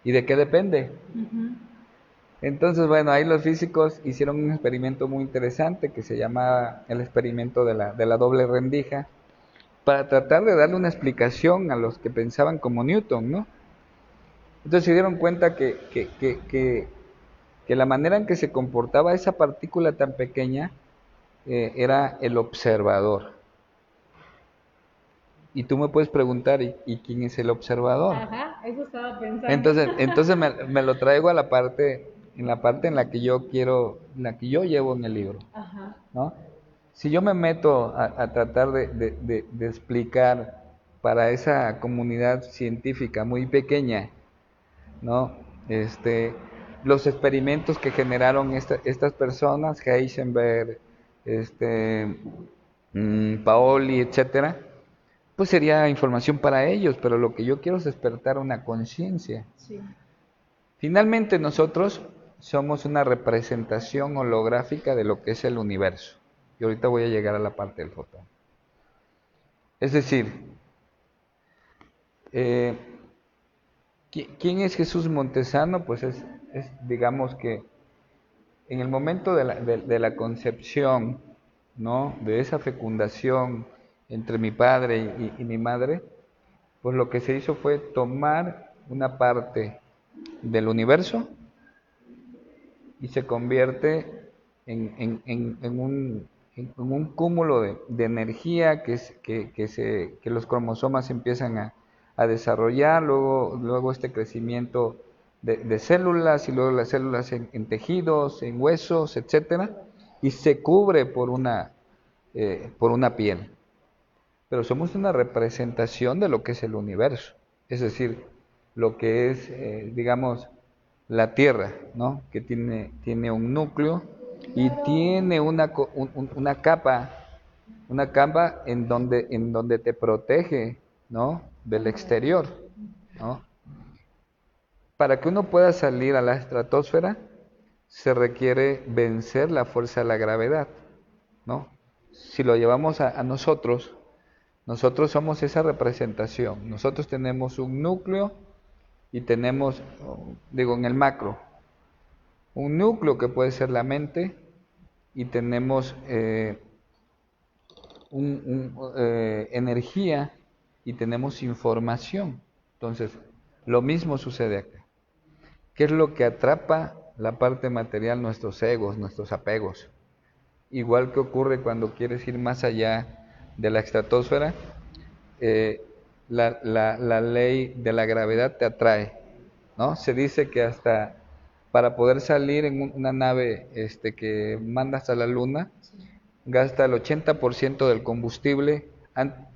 ¿y de qué depende? Ujú. Entonces, bueno, ahí los físicos hicieron un experimento muy interesante que se llamaba el experimento de la doble rendija, para tratar de darle una explicación a los que pensaban como Newton, ¿no? Entonces se dieron cuenta que la manera en que se comportaba esa partícula tan pequeña era el observador. Y tú me puedes preguntar, ¿y quién es el observador? Ajá, eso estaba pensando. Entonces me lo traigo a la parte en la que yo quiero, en la que yo llevo en el libro, Ajá. ¿no? Si yo me meto a tratar de explicar para esa comunidad científica muy pequeña, ¿no? Este, los experimentos que generaron estas personas, Heisenberg, este, Paoli, etcétera, pues sería información para ellos, pero lo que yo quiero es despertar una conciencia. Sí. Finalmente nosotros somos una representación holográfica de lo que es el universo. Y ahorita voy a llegar a la parte del fotón. Es decir, eh, ¿quién es Jesús Montesano? Pues digamos que en el momento de la concepción, ¿no? De esa fecundación entre mi padre y mi madre, pues lo que se hizo fue tomar una parte del universo y se convierte en un cúmulo de energía que los cromosomas empiezan a desarrollar, luego este crecimiento de células, y luego las células en tejidos, en huesos, etcétera, y se cubre por una piel. Pero somos una representación de lo que es el universo, es decir, lo que es, digamos, la Tierra, ¿no? Que tiene un núcleo y tiene una capa en donde te protege ¿no? Del exterior, ¿no? Para que uno pueda salir a la estratosfera, se requiere vencer la fuerza de la gravedad, ¿no? Si lo llevamos a nosotros, nosotros somos esa representación. Nosotros tenemos un núcleo y tenemos, digo, en el macro, un núcleo que puede ser la mente y tenemos energía y tenemos información. Entonces, lo mismo sucede acá. ¿Qué es lo que atrapa la parte material? Nuestros egos, nuestros apegos. Igual que ocurre cuando quieres ir más allá de la estratosfera, la ley de la gravedad te atrae, ¿no? Se dice que hasta para poder salir en una nave que manda hasta la luna, gasta el 80% del combustible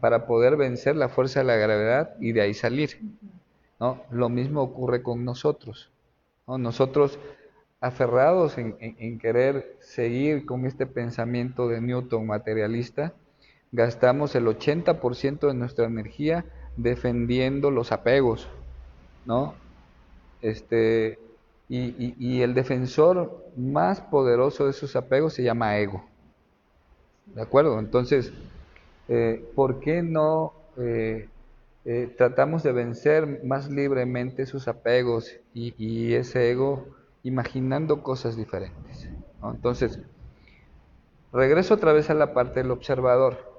para poder vencer la fuerza de la gravedad y de ahí salir, ¿no? Lo mismo ocurre con nosotros, ¿no? Nosotros, aferrados en querer seguir con este pensamiento de Newton materialista, gastamos el 80% de nuestra energía defendiendo los apegos, ¿no? Y el defensor más poderoso de esos apegos se llama ego, ¿de acuerdo? Entonces, ¿por qué no tratamos de vencer más libremente sus apegos y ese ego imaginando cosas diferentes, ¿no? Entonces, regreso otra vez a la parte del observador.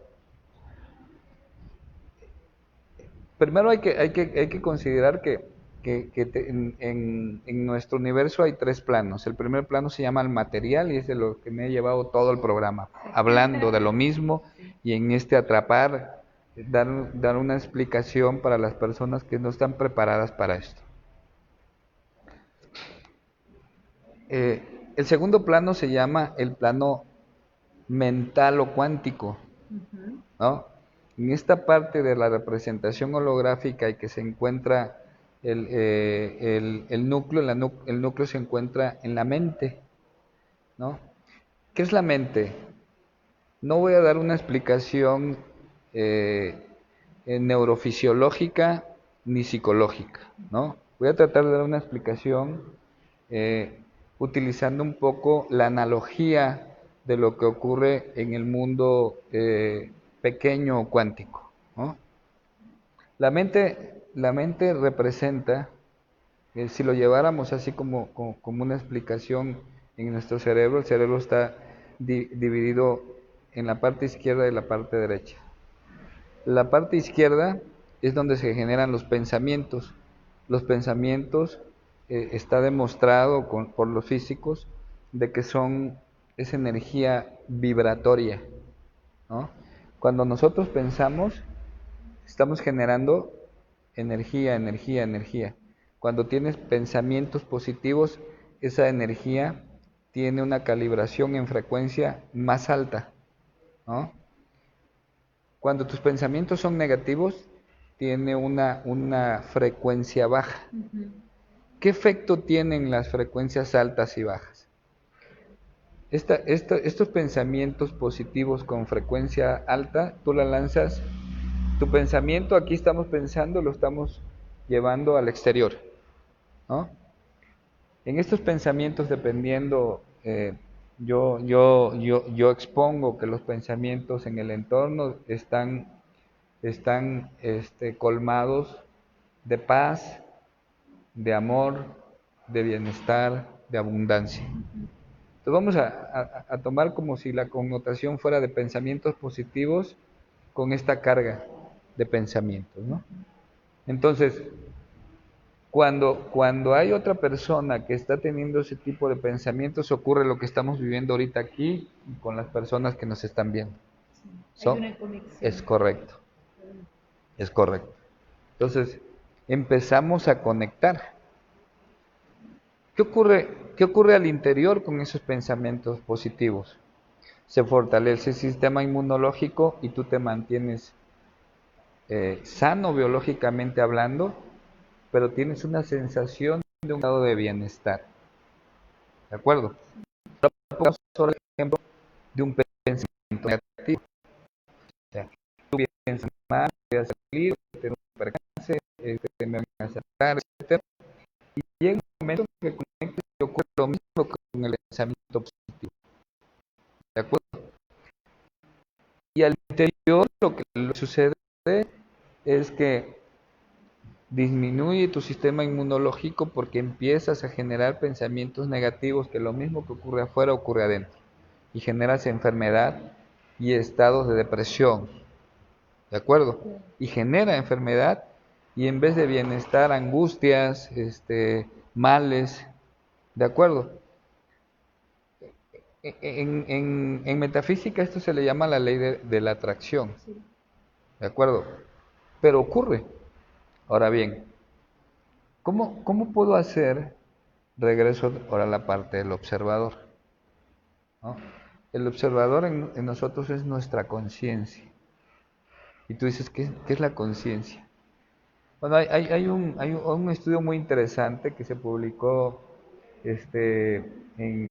Primero hay que considerar que en nuestro universo hay tres planos. El primer plano se llama el material y es de lo que me he llevado todo el programa, hablando de lo mismo y en atrapar, dar una explicación para las personas que no están preparadas para esto. El segundo plano se llama el plano mental o cuántico, ¿no? En esta parte de la representación holográfica y que se encuentra el núcleo, el núcleo se encuentra en la mente, ¿no? ¿Qué es la mente? No voy a dar una explicación neurofisiológica ni psicológica, ¿no? Voy a tratar de dar una explicación utilizando un poco la analogía de lo que ocurre en el mundo pequeño o cuántico, ¿no? La mente representa, si lo lleváramos así como una explicación en nuestro cerebro, el cerebro está dividido en la parte izquierda y la parte derecha. La parte izquierda es donde se generan los pensamientos. Los pensamientos está demostrado por los físicos de que es energía vibratoria, ¿no? Cuando nosotros pensamos, estamos generando energía, energía, energía. Cuando tienes pensamientos positivos, esa energía tiene una calibración en frecuencia más alta, ¿no? Cuando tus pensamientos son negativos, tiene una frecuencia baja. ¿Qué efecto tienen las frecuencias altas y bajas? Estos pensamientos positivos con frecuencia alta, tú la lanzas, tu pensamiento, aquí estamos pensando, lo estamos llevando al exterior, ¿no? En estos pensamientos, dependiendo, yo expongo que los pensamientos en el entorno están colmados de paz, de amor, de bienestar, de abundancia. Entonces vamos a tomar como si la connotación fuera de pensamientos positivos con esta carga de pensamientos, ¿no? Entonces, cuando hay otra persona que está teniendo ese tipo de pensamientos, ocurre lo que estamos viviendo ahorita aquí con las personas que nos están viendo. Hay una conexión. Es correcto. Es correcto. Entonces, empezamos a conectar. ¿Qué ocurre al interior con esos pensamientos positivos? Se fortalece el sistema inmunológico y tú te mantienes sano biológicamente hablando, pero tienes una sensación de un estado de bienestar. ¿De acuerdo? Pongamos ahora el ejemplo de un pensamiento negativo. O sea, tú piensas mal, voy a salir, tener acercar, etcétera. Y llega un momento que conectas y ocurre lo mismo que con el pensamiento positivo. ¿De acuerdo? Y al interior lo que sucede es que disminuye tu sistema inmunológico porque empiezas a generar pensamientos negativos, que lo mismo que ocurre afuera ocurre adentro. Y generas enfermedad y estados de depresión. ¿De acuerdo? Y genera enfermedad y en vez de bienestar, angustias, males. ¿De acuerdo? En metafísica esto se le llama la ley de la atracción. ¿De acuerdo? Pero ocurre. Ahora bien, ¿cómo puedo hacer? Regreso ahora a la parte del observador, ¿no? El observador en nosotros es nuestra conciencia. Y tú dices, ¿qué es la conciencia? Bueno, hay un estudio muy interesante que se publicó en,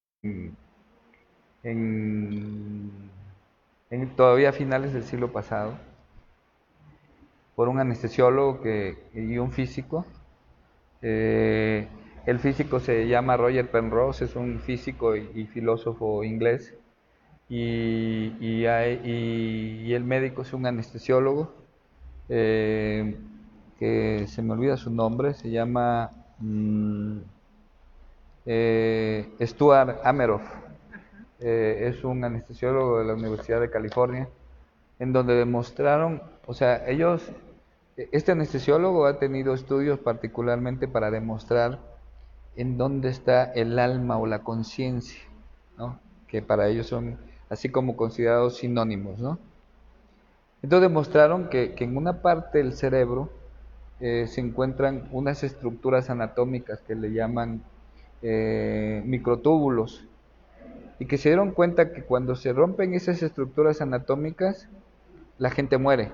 en, todavía a finales del siglo pasado por un anestesiólogo y un físico. El físico se llama Roger Penrose, es un físico y filósofo inglés, y el médico es un anestesiólogo, que se me olvida su nombre, se llama Stuart Ameroff. Es un anestesiólogo de la Universidad de California, en donde demostraron, o sea, este anestesiólogo ha tenido estudios particularmente para demostrar en dónde está el alma o la conciencia, ¿no? Que para ellos son así como considerados sinónimos, ¿no? Entonces demostraron que en una parte del cerebro se encuentran unas estructuras anatómicas que le llaman microtúbulos, y que se dieron cuenta que cuando se rompen esas estructuras anatómicas, la gente muere.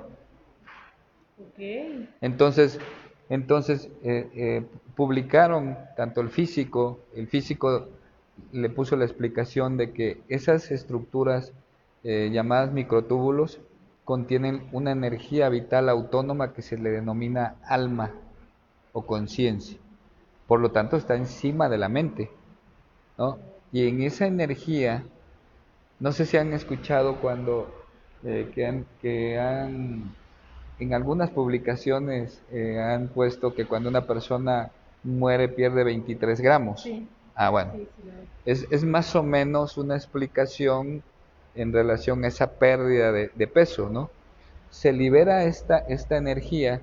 Okay. Entonces publicaron tanto el físico le puso la explicación de que esas estructuras llamadas microtúbulos contienen una energía vital autónoma que se le denomina alma o conciencia. Por lo tanto, está encima de la mente, ¿no? Y en esa energía, no sé si han escuchado cuando en algunas publicaciones han puesto que cuando una persona muere pierde 23 gramos. Sí. Bueno, Sí. es más o menos una explicación en relación a esa pérdida de peso, ¿no? Se libera esta energía,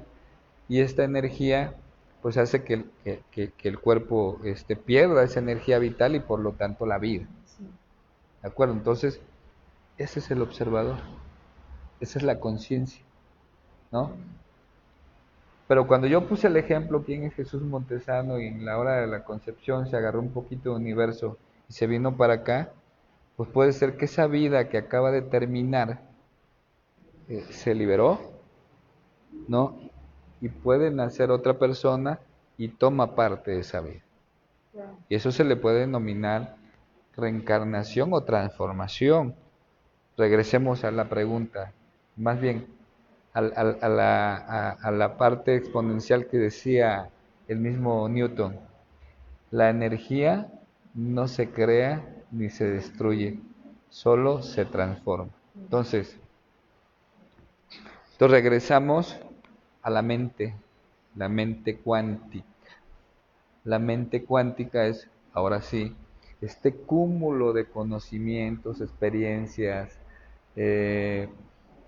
y esta energía pues hace que el cuerpo pierda esa energía vital y por lo tanto la vida. Sí. ¿De acuerdo? Entonces, ese es el observador, esa es la conciencia, ¿no? Pero cuando yo puse el ejemplo, ¿quién es Jesús Montesano? Y en la hora de la concepción se agarró un poquito de universo y se vino para acá, pues puede ser que esa vida que acaba de terminar se liberó, ¿no? Y puede nacer otra persona y toma parte de esa vida. Y eso se le puede denominar reencarnación o transformación. Regresemos a la pregunta, más bien a la parte exponencial que decía el mismo Newton. La energía no se crea ni se destruye, solo se transforma. Entonces regresamos a la mente cuántica. La mente cuántica es, ahora sí, este cúmulo de conocimientos, experiencias, eh,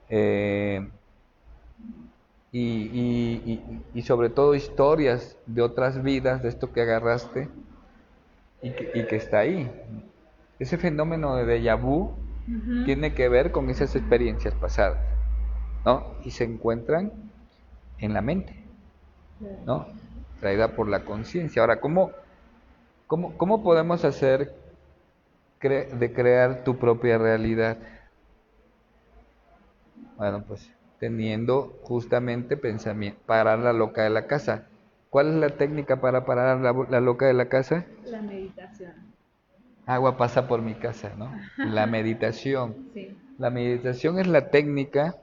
eh, y sobre todo historias de otras vidas, de esto que agarraste y que está ahí. Ese fenómeno de déjà vu tiene que ver con esas experiencias pasadas, ¿no? Y se encuentran en la mente, ¿no? Traída por la conciencia. Ahora, ¿cómo podemos hacer de crear tu propia realidad? Bueno, pues teniendo justamente pensamiento, parar la loca de la casa. ¿Cuál es la técnica para parar la loca de la casa? La meditación. Agua pasa por mi casa, ¿no? La meditación. Sí. La meditación es la técnica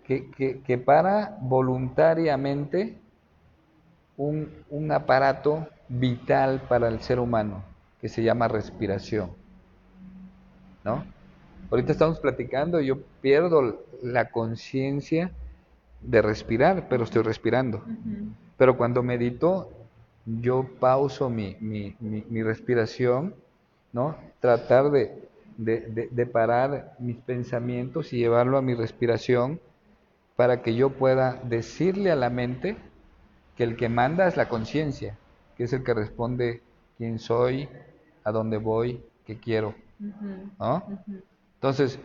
que para voluntariamente un aparato vital para el ser humano que se llama respiración, ¿no? Ahorita estamos platicando y yo pierdo la conciencia de respirar, pero estoy respirando. Pero cuando medito, yo pauso mi respiración, ¿no? Tratar de parar mis pensamientos y llevarlo a mi respiración para que yo pueda decirle a la mente que el que manda es la conciencia, que es el que responde quién soy, a dónde voy, qué quiero, ¿no? Entonces,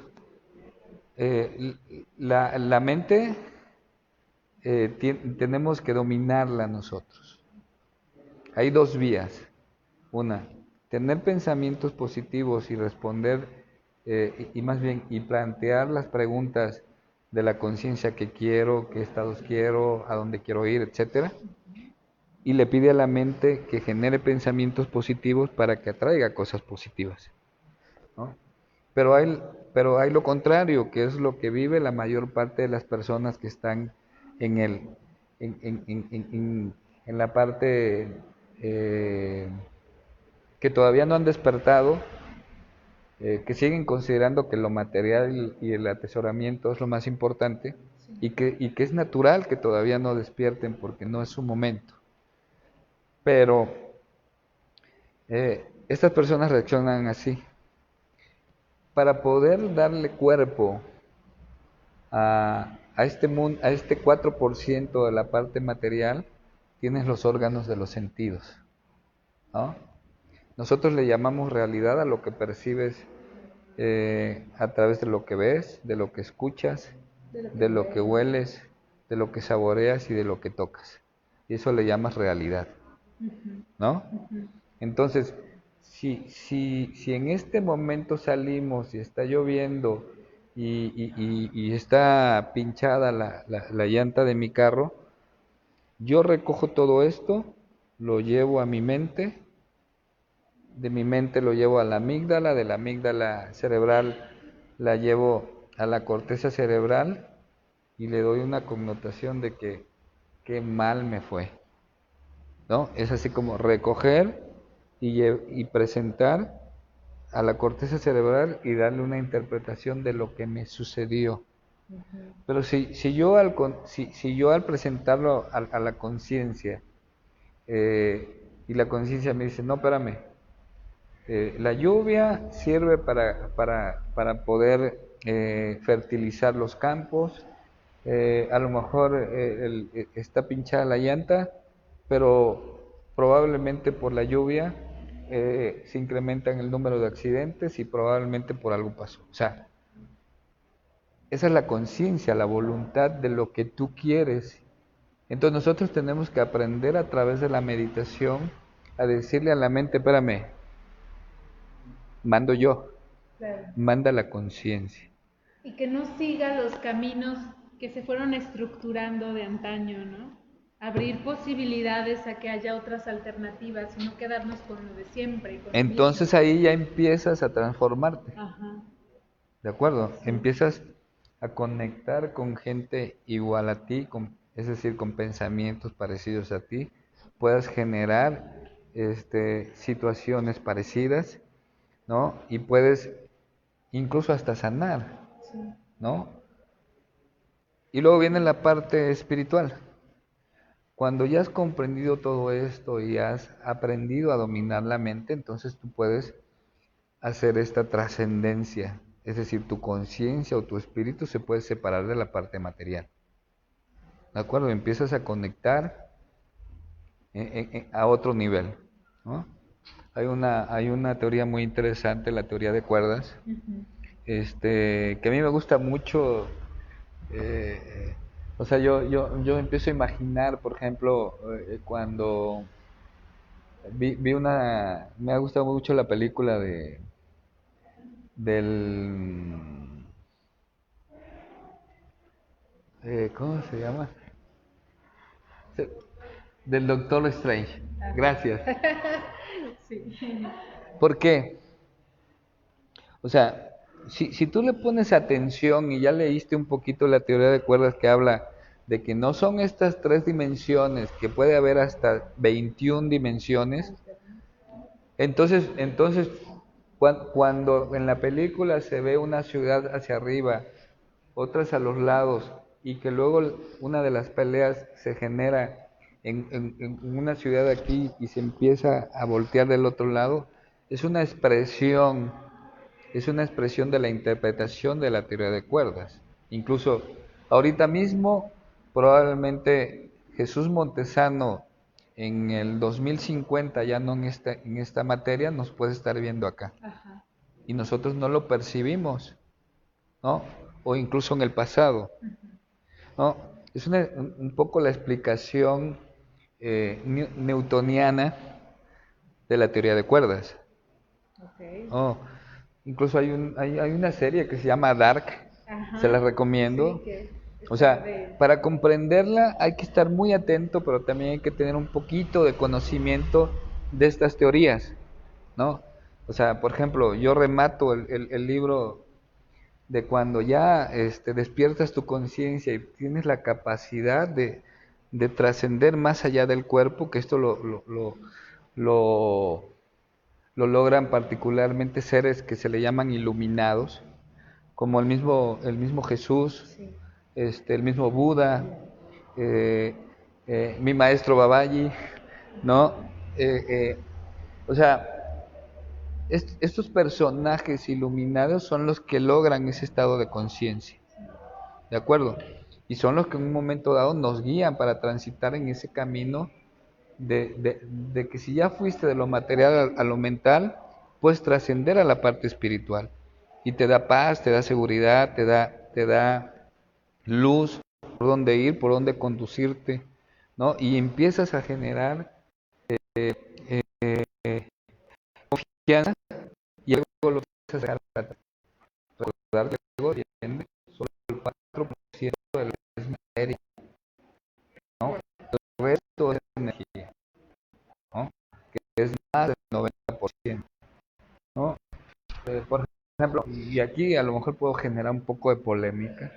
la mente tenemos que dominarla nosotros. Hay dos vías. Una, tener pensamientos positivos y responder, y más bien, y plantear las preguntas de la conciencia que quiero, qué estados quiero, a dónde quiero ir, etcétera. Y le pide a la mente que genere pensamientos positivos para que atraiga cosas positivas, ¿no? Pero hay lo contrario, que es lo que vive la mayor parte de las personas que están en el, en la parte que todavía no han despertado, que siguen considerando que lo material y el atesoramiento es lo más importante, y que es natural que todavía no despierten porque no es su momento. Pero estas personas reaccionan así. Para poder darle cuerpo a este mundo, a este 4% de la parte material, tienes los órganos de los sentidos, ¿no? Nosotros le llamamos realidad a lo que percibes a través de lo que ves, de lo que escuchas, de lo que hueles, de lo que saboreas y de lo que tocas. Y eso le llamas realidad, ¿no? Entonces, si en este momento salimos y está lloviendo y está pinchada la llanta de mi carro, yo recojo todo esto, lo llevo a mi mente, de mi mente lo llevo a la amígdala, de la amígdala cerebral la llevo a la corteza cerebral y le doy una connotación de que qué mal me fue, ¿no? Es así como recoger y presentar a la corteza cerebral y darle una interpretación de lo que me sucedió. Pero si yo al presentarlo a la conciencia, y la conciencia me dice, no, espérame, la lluvia sirve para poder fertilizar los campos, a lo mejor está pinchada la llanta, pero probablemente por la lluvia se incrementan el número de accidentes y probablemente por algo pasó. O sea, esa es la conciencia, la voluntad de lo que tú quieres. Entonces nosotros tenemos que aprender a través de la meditación a decirle a la mente, espérame, mando yo, Claro. manda la conciencia. Y que no siga los caminos que se fueron estructurando de antaño, ¿no? Abrir posibilidades a que haya otras alternativas y no quedarnos con lo de siempre. Con Entonces ahí ya empiezas a transformarte. Ajá. ¿De acuerdo? Sí. Empiezas a conectar con gente igual a ti, es decir, con pensamientos parecidos a ti, puedas generar situaciones parecidas, ¿no? Y puedes incluso hasta sanar, Sí. ¿no? Y luego viene la parte espiritual. Cuando ya has comprendido todo esto y has aprendido a dominar la mente, entonces tú puedes hacer esta trascendencia, es decir, tu conciencia o tu espíritu se puede separar de la parte material. ¿De acuerdo? Empiezas a conectar a otro nivel, ¿no? Hay una teoría muy interesante, la teoría de cuerdas, que a mí me gusta mucho. O sea, yo empiezo a imaginar, por ejemplo, cuando me ha gustado mucho la película del, ¿cómo se llama? Se- Del Doctor Strange. Gracias. Sí. ¿Por qué? O sea, si tú le pones atención y ya leíste un poquito la teoría de cuerdas que habla de que no son estas tres dimensiones, que puede haber hasta 21 dimensiones, entonces cuando en la película se ve una ciudad hacia arriba, otras a los lados, y que luego una de las peleas se genera en una ciudad aquí y se empieza a voltear del otro lado, es una expresión, es una expresión de la interpretación de la teoría de cuerdas. Incluso ahorita mismo, probablemente Jesús Montesano en el 2050, ya no en esta materia, nos puede estar viendo acá. Ajá. Y nosotros no lo percibimos, ¿no? O incluso en el pasado, ¿no? Es un poco la explicación newtoniana de la teoría de cuerdas. Okay. Oh, incluso hay una serie que se llama Dark, Ajá. se la recomiendo. Sí, que O sea, de... para comprenderla hay que estar muy atento, pero también hay que tener un poquito de conocimiento de estas teorías, ¿no? O sea, por ejemplo, yo remato el libro de cuando ya despiertas tu conciencia y tienes la capacidad de trascender más allá del cuerpo, que esto lo, lo logran particularmente seres que se le llaman iluminados, como el mismo Jesús, Sí. el mismo Buda, eh, mi maestro Babaji, ¿no? O sea, estos personajes iluminados son los que logran ese estado de conciencia, ¿de acuerdo? Y son los que en un momento dado nos guían para transitar en ese camino de que si ya fuiste de lo material a lo mental, puedes trascender a la parte espiritual. Y te da paz, te da seguridad, te da luz, por dónde ir, por dónde conducirte, ¿no? Y empiezas a generar confianza y luego lo empiezas a dejar recordar luego tiene solo el 4% de la es materia, ¿no? El resto es energía, ¿no? Que es más del 90%, ¿no? Por ejemplo, y aquí a lo mejor puedo generar un poco de polémica.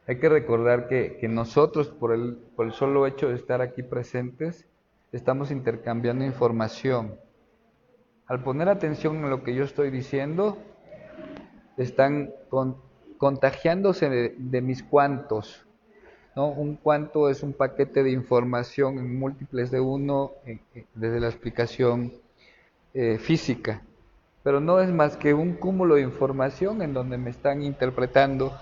Hay que recordar que nosotros, por el solo hecho de estar aquí presentes, estamos intercambiando información. Al poner atención en lo que yo estoy diciendo, están contagiándose de mis cuantos, ¿no? Un cuanto es un paquete de información en múltiples de uno desde la explicación física, pero no es más que un cúmulo de información en donde me están interpretando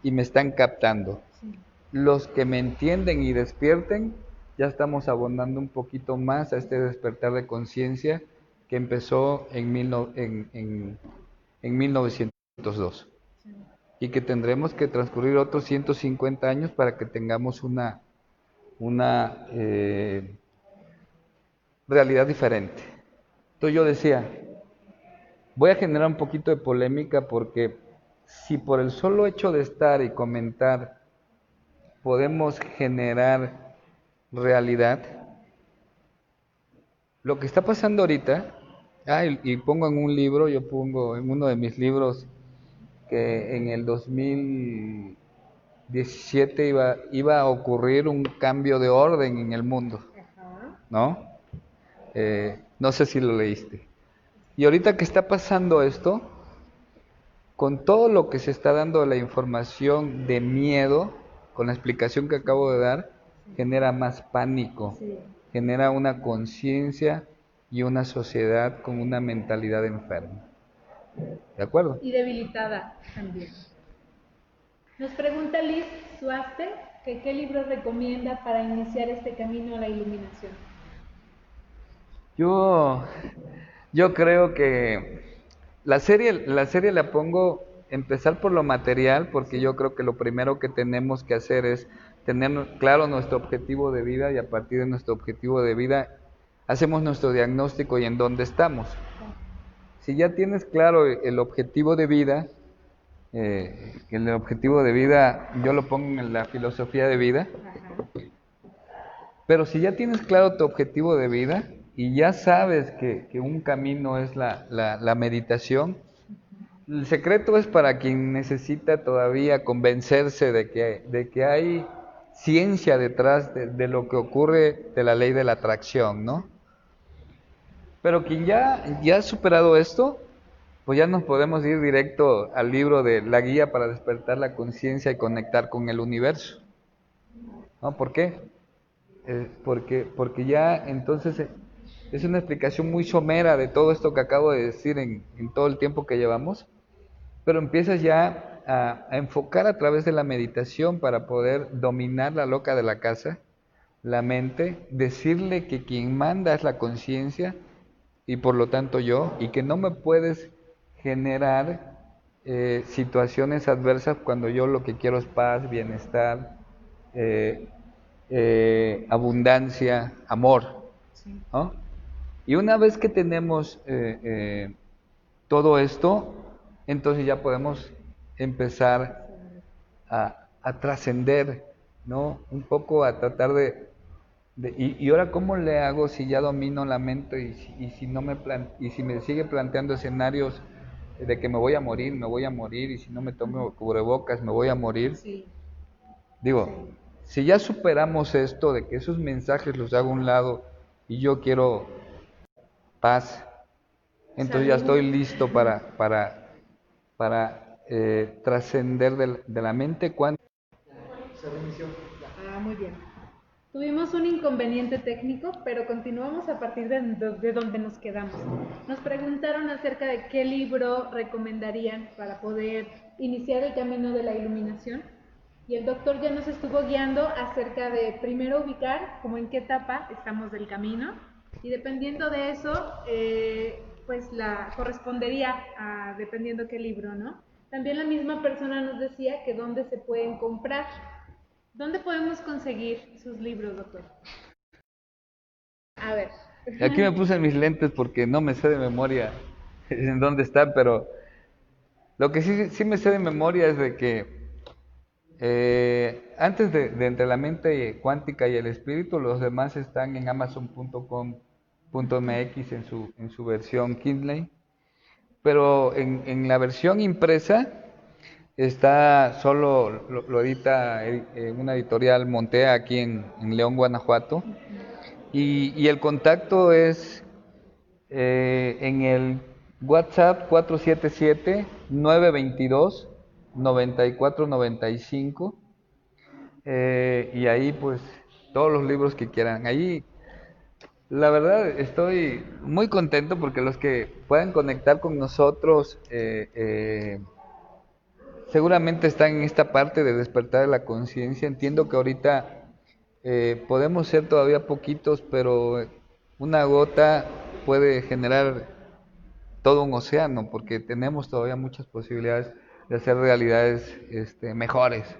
y me están captando. Sí. Los que me entienden y despierten, ya estamos abonando un poquito más a este despertar de conciencia que empezó en 1902 y que tendremos que transcurrir otros 150 años para que tengamos una realidad diferente. Entonces yo decía, voy a generar un poquito de polémica porque si por el solo hecho de estar y comentar podemos generar realidad, lo que está pasando ahorita, y pongo en un libro, yo pongo en uno de mis libros que en el 2017 iba a ocurrir un cambio de orden en el mundo, ¿no? No sé si lo leíste. Y ahorita que está pasando esto, con todo lo que se está dando la información de miedo, con la explicación que acabo de dar, genera más pánico, genera una conciencia y una sociedad con una mentalidad enferma. ¿De acuerdo? Y debilitada también. Nos pregunta Liz Suaste que qué libro recomienda para iniciar este camino a la iluminación. Yo creo que la serie la pongo empezar por lo material, porque yo creo que lo primero que tenemos que hacer es tener claro nuestro objetivo de vida y a partir de nuestro objetivo de vida hacemos nuestro diagnóstico y en dónde estamos. Si ya tienes claro el objetivo de vida, el objetivo de vida yo lo pongo en la filosofía de vida, pero si ya tienes claro tu objetivo de vida, y ya sabes que un camino es la meditación, el secreto es para quien necesita todavía convencerse de que hay ciencia detrás de lo que ocurre de la ley de la atracción, ¿no? Pero quien ya ha superado esto, pues ya nos podemos ir directo al libro de La Guía para Despertar la Conciencia y Conectar con el Universo, ¿no? ¿Por qué? Porque ya entonces es una explicación muy somera de todo esto que acabo de decir en todo el tiempo que llevamos, pero empiezas ya a enfocar a través de la meditación para poder dominar la loca de la casa, la mente, decirle que quien manda es la conciencia y por lo tanto yo, y que no me puedes generar situaciones adversas cuando yo lo que quiero es paz, bienestar, eh, abundancia, amor, Sí. ¿no? Y una vez que tenemos todo esto, entonces ya podemos empezar a trascender, ¿no? Un poco a tratar y ahora cómo le hago si ya domino la mente y si no y si me sigue planteando escenarios de que me voy a morir, y si no me tomo cubrebocas, me voy a morir. Sí. Digo, si ya superamos esto de que esos mensajes los hago a un lado y yo quiero paz, entonces ya Salud. estoy listo para trascender de la mente cuántica. Ah, muy bien. Tuvimos un inconveniente técnico, pero continuamos a partir de donde nos quedamos. Nos preguntaron acerca de qué libro recomendarían para poder iniciar el camino de la iluminación. Y el doctor ya nos estuvo guiando acerca de primero ubicar como en qué etapa estamos del camino. Y dependiendo de eso, pues la correspondería a dependiendo qué libro, ¿no? También la misma persona nos decía que dónde se pueden comprar. ¿Dónde podemos conseguir sus libros, doctor? A ver. Aquí me puse mis lentes porque no me sé de memoria en dónde está, pero lo que sí me sé de memoria es de que antes de Entre la mente cuántica y el espíritu, los demás están en amazon.com.mx en su versión Kindle, pero en la versión impresa está solo, lo edita una editorial Montea aquí en León, Guanajuato, y el contacto es en el WhatsApp 477-922-9495, y ahí pues todos los libros que quieran. Ahí la verdad estoy muy contento porque los que puedan conectar con nosotros seguramente están en esta parte de despertar de la conciencia. Entiendo que ahorita podemos ser todavía poquitos, pero una gota puede generar todo un océano, porque tenemos todavía muchas posibilidades de hacer realidades mejores.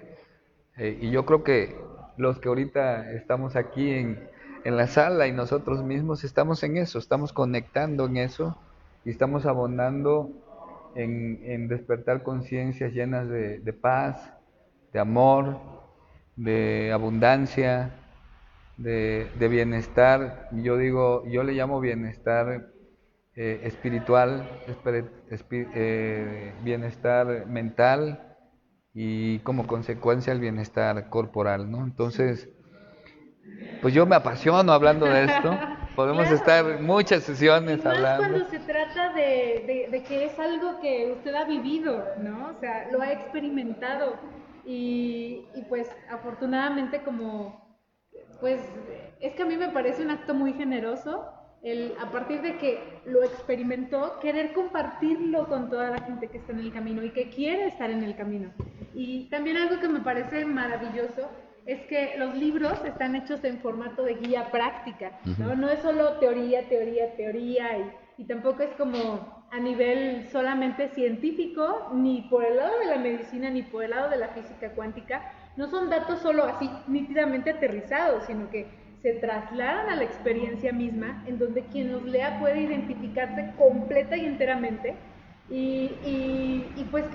Y yo creo que los que ahorita estamos aquí en la sala y nosotros mismos estamos en eso, estamos conectando en eso y estamos abonando en despertar conciencias llenas de paz, de amor, de abundancia, de bienestar. Yo le llamo bienestar espiritual, bienestar mental y como consecuencia el bienestar corporal, ¿no? Entonces, pues yo me apasiono hablando de esto. Podemos Claro. estar muchas Y sesiones más hablando. cuando se trata de que es algo que usted ha vivido, ¿no? O sea, lo ha experimentado. Y pues afortunadamente como, pues es que a mí me parece un acto muy generoso el, a partir de que lo experimentó, querer compartirlo con toda la gente que está en el camino y que quiere estar en el camino. Y también algo que me parece maravilloso es que los libros están hechos en formato de guía práctica, ¿no? No es solo teoría, teoría, teoría, y tampoco es como a nivel solamente científico, ni por el lado de la medicina, ni por el lado de la física cuántica. No son datos solo así nítidamente aterrizados, sino que se trasladan a la experiencia misma, en donde quien los lea puede identificarse completa y enteramente y pues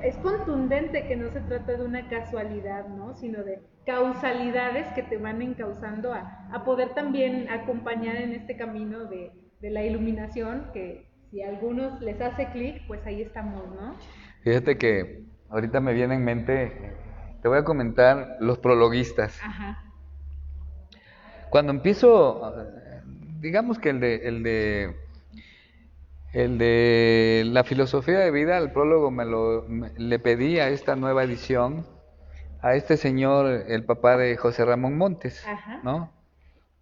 es contundente que no se trata de una casualidad, ¿no? Sino de causalidades que te van encauzando a poder también acompañar en este camino de la iluminación, que si a algunos les hace clic, pues ahí estamos, ¿no? Fíjate que ahorita me viene en mente, te voy a comentar los prologuistas. Ajá. Cuando empiezo, digamos que el de la filosofía de vida, el prólogo le pedí a esta nueva edición, a este señor, el papá de José Ramón Montes, Ajá. ¿no?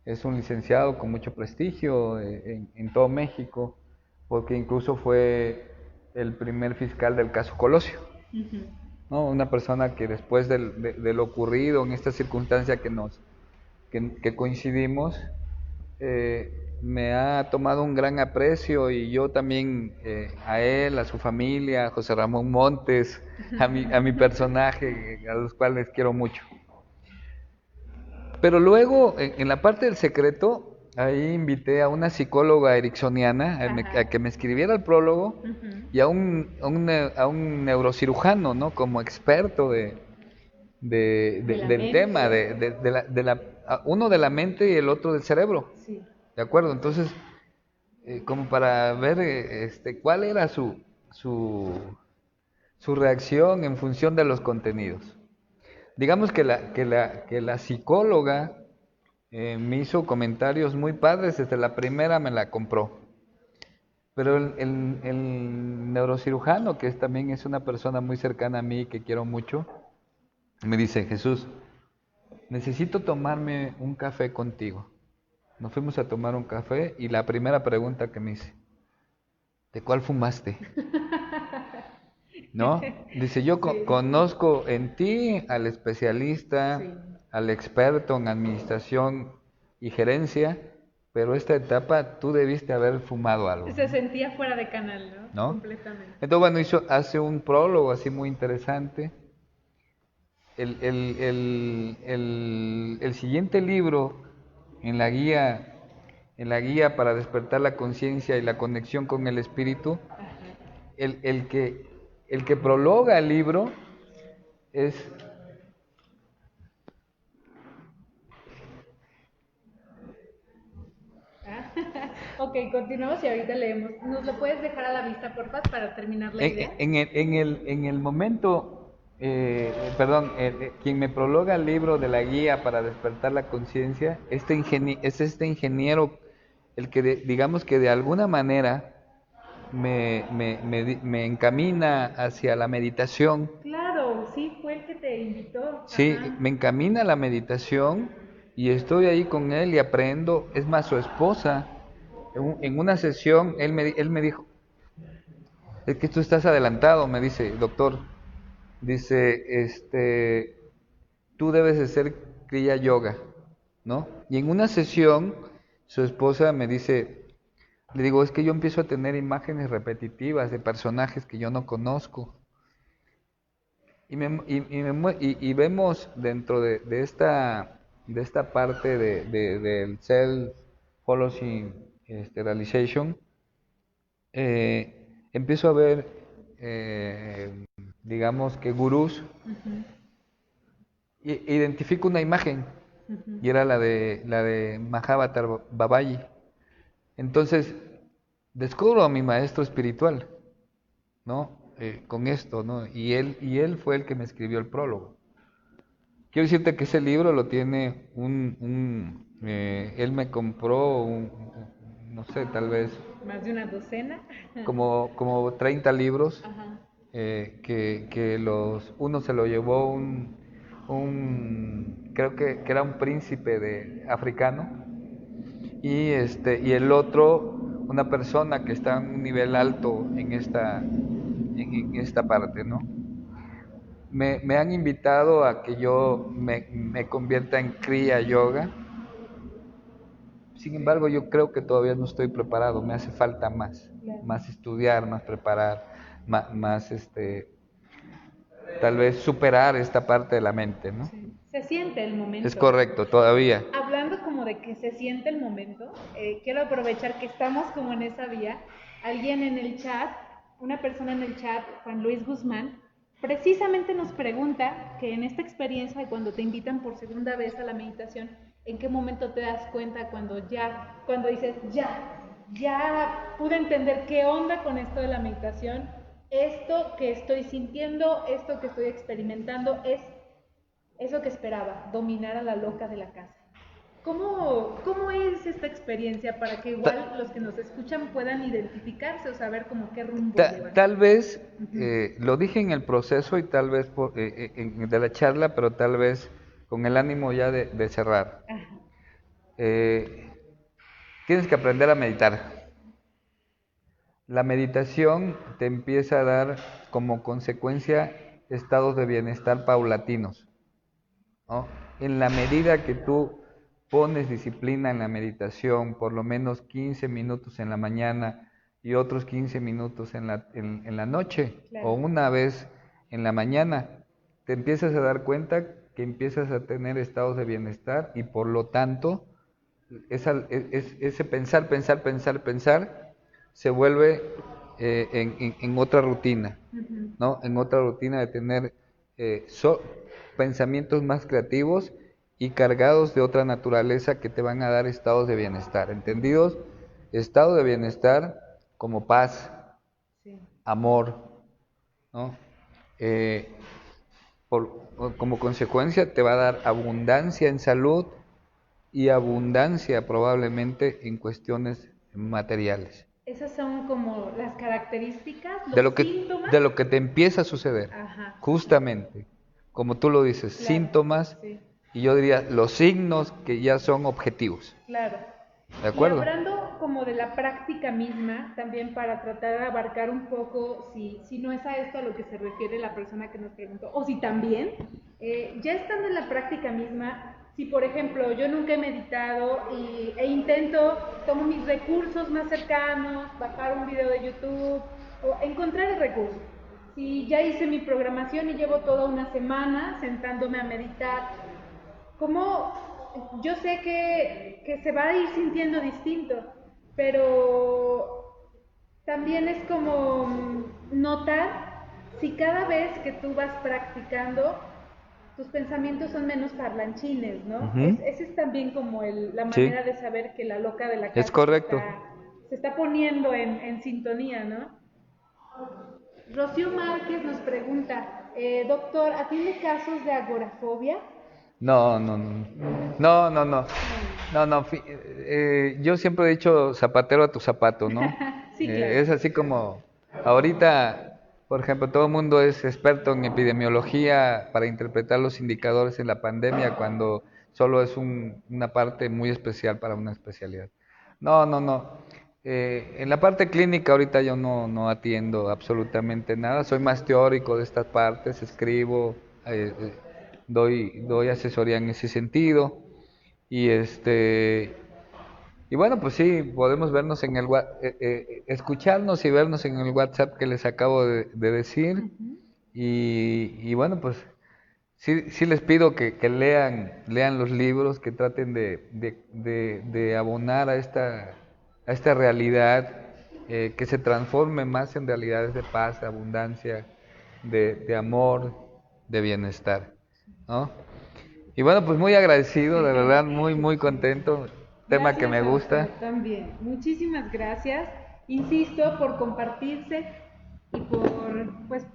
Es un licenciado con mucho prestigio en todo México, porque incluso fue el primer fiscal del caso Colosio, Uh-huh. ¿no? Una persona que después de lo ocurrido en esta circunstancia que coincidimos, me ha tomado un gran aprecio, y yo también a él, a su familia, a José Ramón Montes, a mi personaje, a los cuales quiero mucho. Pero luego, en la parte del secreto, ahí invité a una psicóloga ericksoniana a que me escribiera el prólogo, Uh-huh. y a un neurocirujano, ¿no? Como experto del mente. tema, uno de la mente y el otro del cerebro. Sí. ¿De acuerdo? Entonces, como para ver cuál era su reacción en función de los contenidos. Digamos que la psicóloga me hizo comentarios muy padres, desde la primera me la compró. Pero el neurocirujano, que también es una persona muy cercana a mí, que quiero mucho, me dice: Jesús, necesito tomarme un café contigo. Nos fuimos a tomar un café y la primera pregunta que me hice: ¿de cuál fumaste? ¿No? Dice: yo Sí. conozco en ti al especialista, Sí. al experto en administración y gerencia, pero esta etapa tú debiste haber fumado algo, Se sentía fuera de canal, ¿no? ¿no? Completamente. Entonces, bueno, hace un prólogo así muy interesante. El siguiente libro en la guía para despertar la conciencia y la conexión con el espíritu, Ajá. el que prologa el libro es... Ah, ok, continuamos y ahorita leemos. ¿Nos lo puedes dejar a la vista, porfa, para terminar la idea? En el momento, perdón, quien me prologa el libro de la guía para despertar la conciencia, es este ingeniero, el que digamos que de alguna manera me encamina hacia la meditación. Claro, sí, fue el que te invitó. Sí, Ajá. me encamina a la meditación, y estoy ahí con él y aprendo. Es más, su esposa, en una sesión, él me dijo: es que tú estás adelantado, me dice, doctor. Dice, tú debes de ser Kriya Yoga, ¿no? Y en una sesión, su esposa me dice, le digo: es que yo empiezo a tener imágenes repetitivas de personajes que yo no conozco. Y vemos dentro de esta parte del self-policy realization, empiezo a ver, digamos que gurús, Uh-huh. identifico una imagen, Uh-huh. y era la de Mahavatar Babaji. Entonces, descubro a mi maestro espiritual, ¿no? Con esto, ¿no? Y él fue el que me escribió el prólogo. Quiero decirte que ese libro lo tiene él me compró no sé, tal vez Más de una docena. como 30 libros, Ajá. que uno se lo llevó creo que era un príncipe africano, y el otro, una persona que está en un nivel alto en esta parte, ¿no? Me han invitado a que yo me convierta en Kriya Yoga. Sin embargo, yo creo que todavía no estoy preparado. Me hace falta Claro. más estudiar, más preparar, más tal vez superar esta parte de la mente, ¿no? Sí. Se siente el Es momento. correcto, todavía. Hablando como de que se siente el momento, quiero aprovechar que estamos como en esa vía. Alguien en el chat una persona en el chat, Juan Luis Guzmán, precisamente nos pregunta que en esta experiencia de cuando te invitan por segunda vez a la meditación, ¿en qué momento te das cuenta cuando dices, ya pude entender qué onda con esto de la meditación? Esto que estoy sintiendo, esto que estoy experimentando es eso que esperaba, dominar a la loca de la casa. ¿Cómo es esta experiencia para que igual los que nos escuchan puedan identificarse o saber como qué rumbo llevan? Tal vez, lo dije en el proceso y tal vez de la charla, pero tal vez con el ánimo ya de cerrar. Tienes que aprender a meditar. La meditación te empieza a dar como consecuencia estados de bienestar paulatinos, ¿no? En la medida que tú pones disciplina en la meditación, por lo menos 15 minutos en la mañana y otros 15 minutos en la noche, claro, o una vez en la mañana, te empiezas a dar cuenta que empiezas a tener estados de bienestar y por lo tanto ese pensar se vuelve en otra rutina, ¿no? En otra rutina de tener pensamientos más creativos y cargados de otra naturaleza que te van a dar estados de bienestar, ¿entendidos? Estado de bienestar como paz, sí, amor, ¿no? Como consecuencia te va a dar abundancia en salud y abundancia probablemente en cuestiones materiales. Esas son como las características, los síntomas. De lo que te empieza a suceder. Ajá. Justamente, como tú lo dices, claro, síntomas, sí, y yo diría los signos que ya son objetivos. Claro. ¿De acuerdo? Y hablando como de la práctica misma, también para tratar de abarcar un poco si no es a esto a lo que se refiere la persona que nos preguntó, o si también, ya estando en la práctica misma, si por ejemplo yo nunca he meditado tomo mis recursos más cercanos, bajar un video de YouTube o encontrar el recurso. Si ya hice mi programación y llevo toda una semana sentándome a meditar, ¿cómo? Yo sé que se va a ir sintiendo distinto, pero también es como notar si cada vez que tú vas practicando tus pensamientos son menos parlanchines, ¿no? Ese es también como la manera, sí, de saber que la loca de la casa es correcto. Se está poniendo en sintonía, ¿no? Rocío Márquez nos pregunta, doctor, ¿atiende casos de agorafobia? No. Yo siempre he dicho zapatero a tu zapato, ¿no? Sí, claro. Es así como ahorita, por ejemplo, todo el mundo es experto en epidemiología para interpretar los indicadores en la pandemia cuando solo es una parte muy especial para una especialidad. No. En la parte clínica ahorita yo no atiendo absolutamente nada, soy más teórico de estas partes, escribo, doy asesoría en ese sentido y y bueno, pues sí, podemos vernos en escucharnos y vernos en el WhatsApp que les acabo de decir. Y bueno, pues sí les pido que lean los libros, que traten de abonar a esta realidad, que se transforme más en realidades de paz, de abundancia, de amor, de bienestar, ¿no? Y bueno, pues muy agradecido, de verdad, muy contento. Tema que me gusta. También. Muchísimas gracias. Insisto, por compartirse y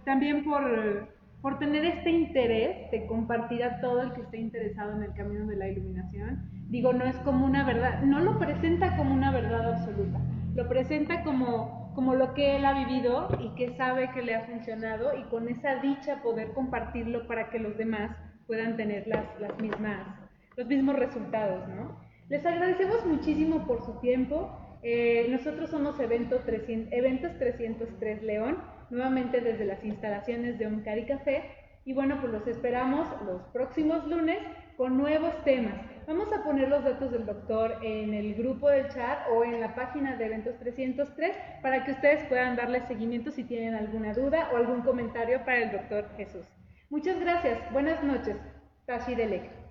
también por tener este interés de compartir a todo el que esté interesado en el camino de la iluminación. Digo, no es como una verdad, no lo presenta como una verdad absoluta, lo presenta como lo que él ha vivido y que sabe que le ha funcionado, y con esa dicha poder compartirlo para que los demás puedan tener los mismos resultados, ¿no? Les agradecemos muchísimo por su tiempo. Nosotros somos Eventos 303 León, nuevamente desde las instalaciones de Omcari Café, y bueno, pues los esperamos los próximos lunes con nuevos temas. Vamos a poner los datos del doctor en el grupo del chat o en la página de Eventos 303 para que ustedes puedan darle seguimiento si tienen alguna duda o algún comentario para el doctor Jesús. Muchas gracias, buenas noches. Tashi Delek.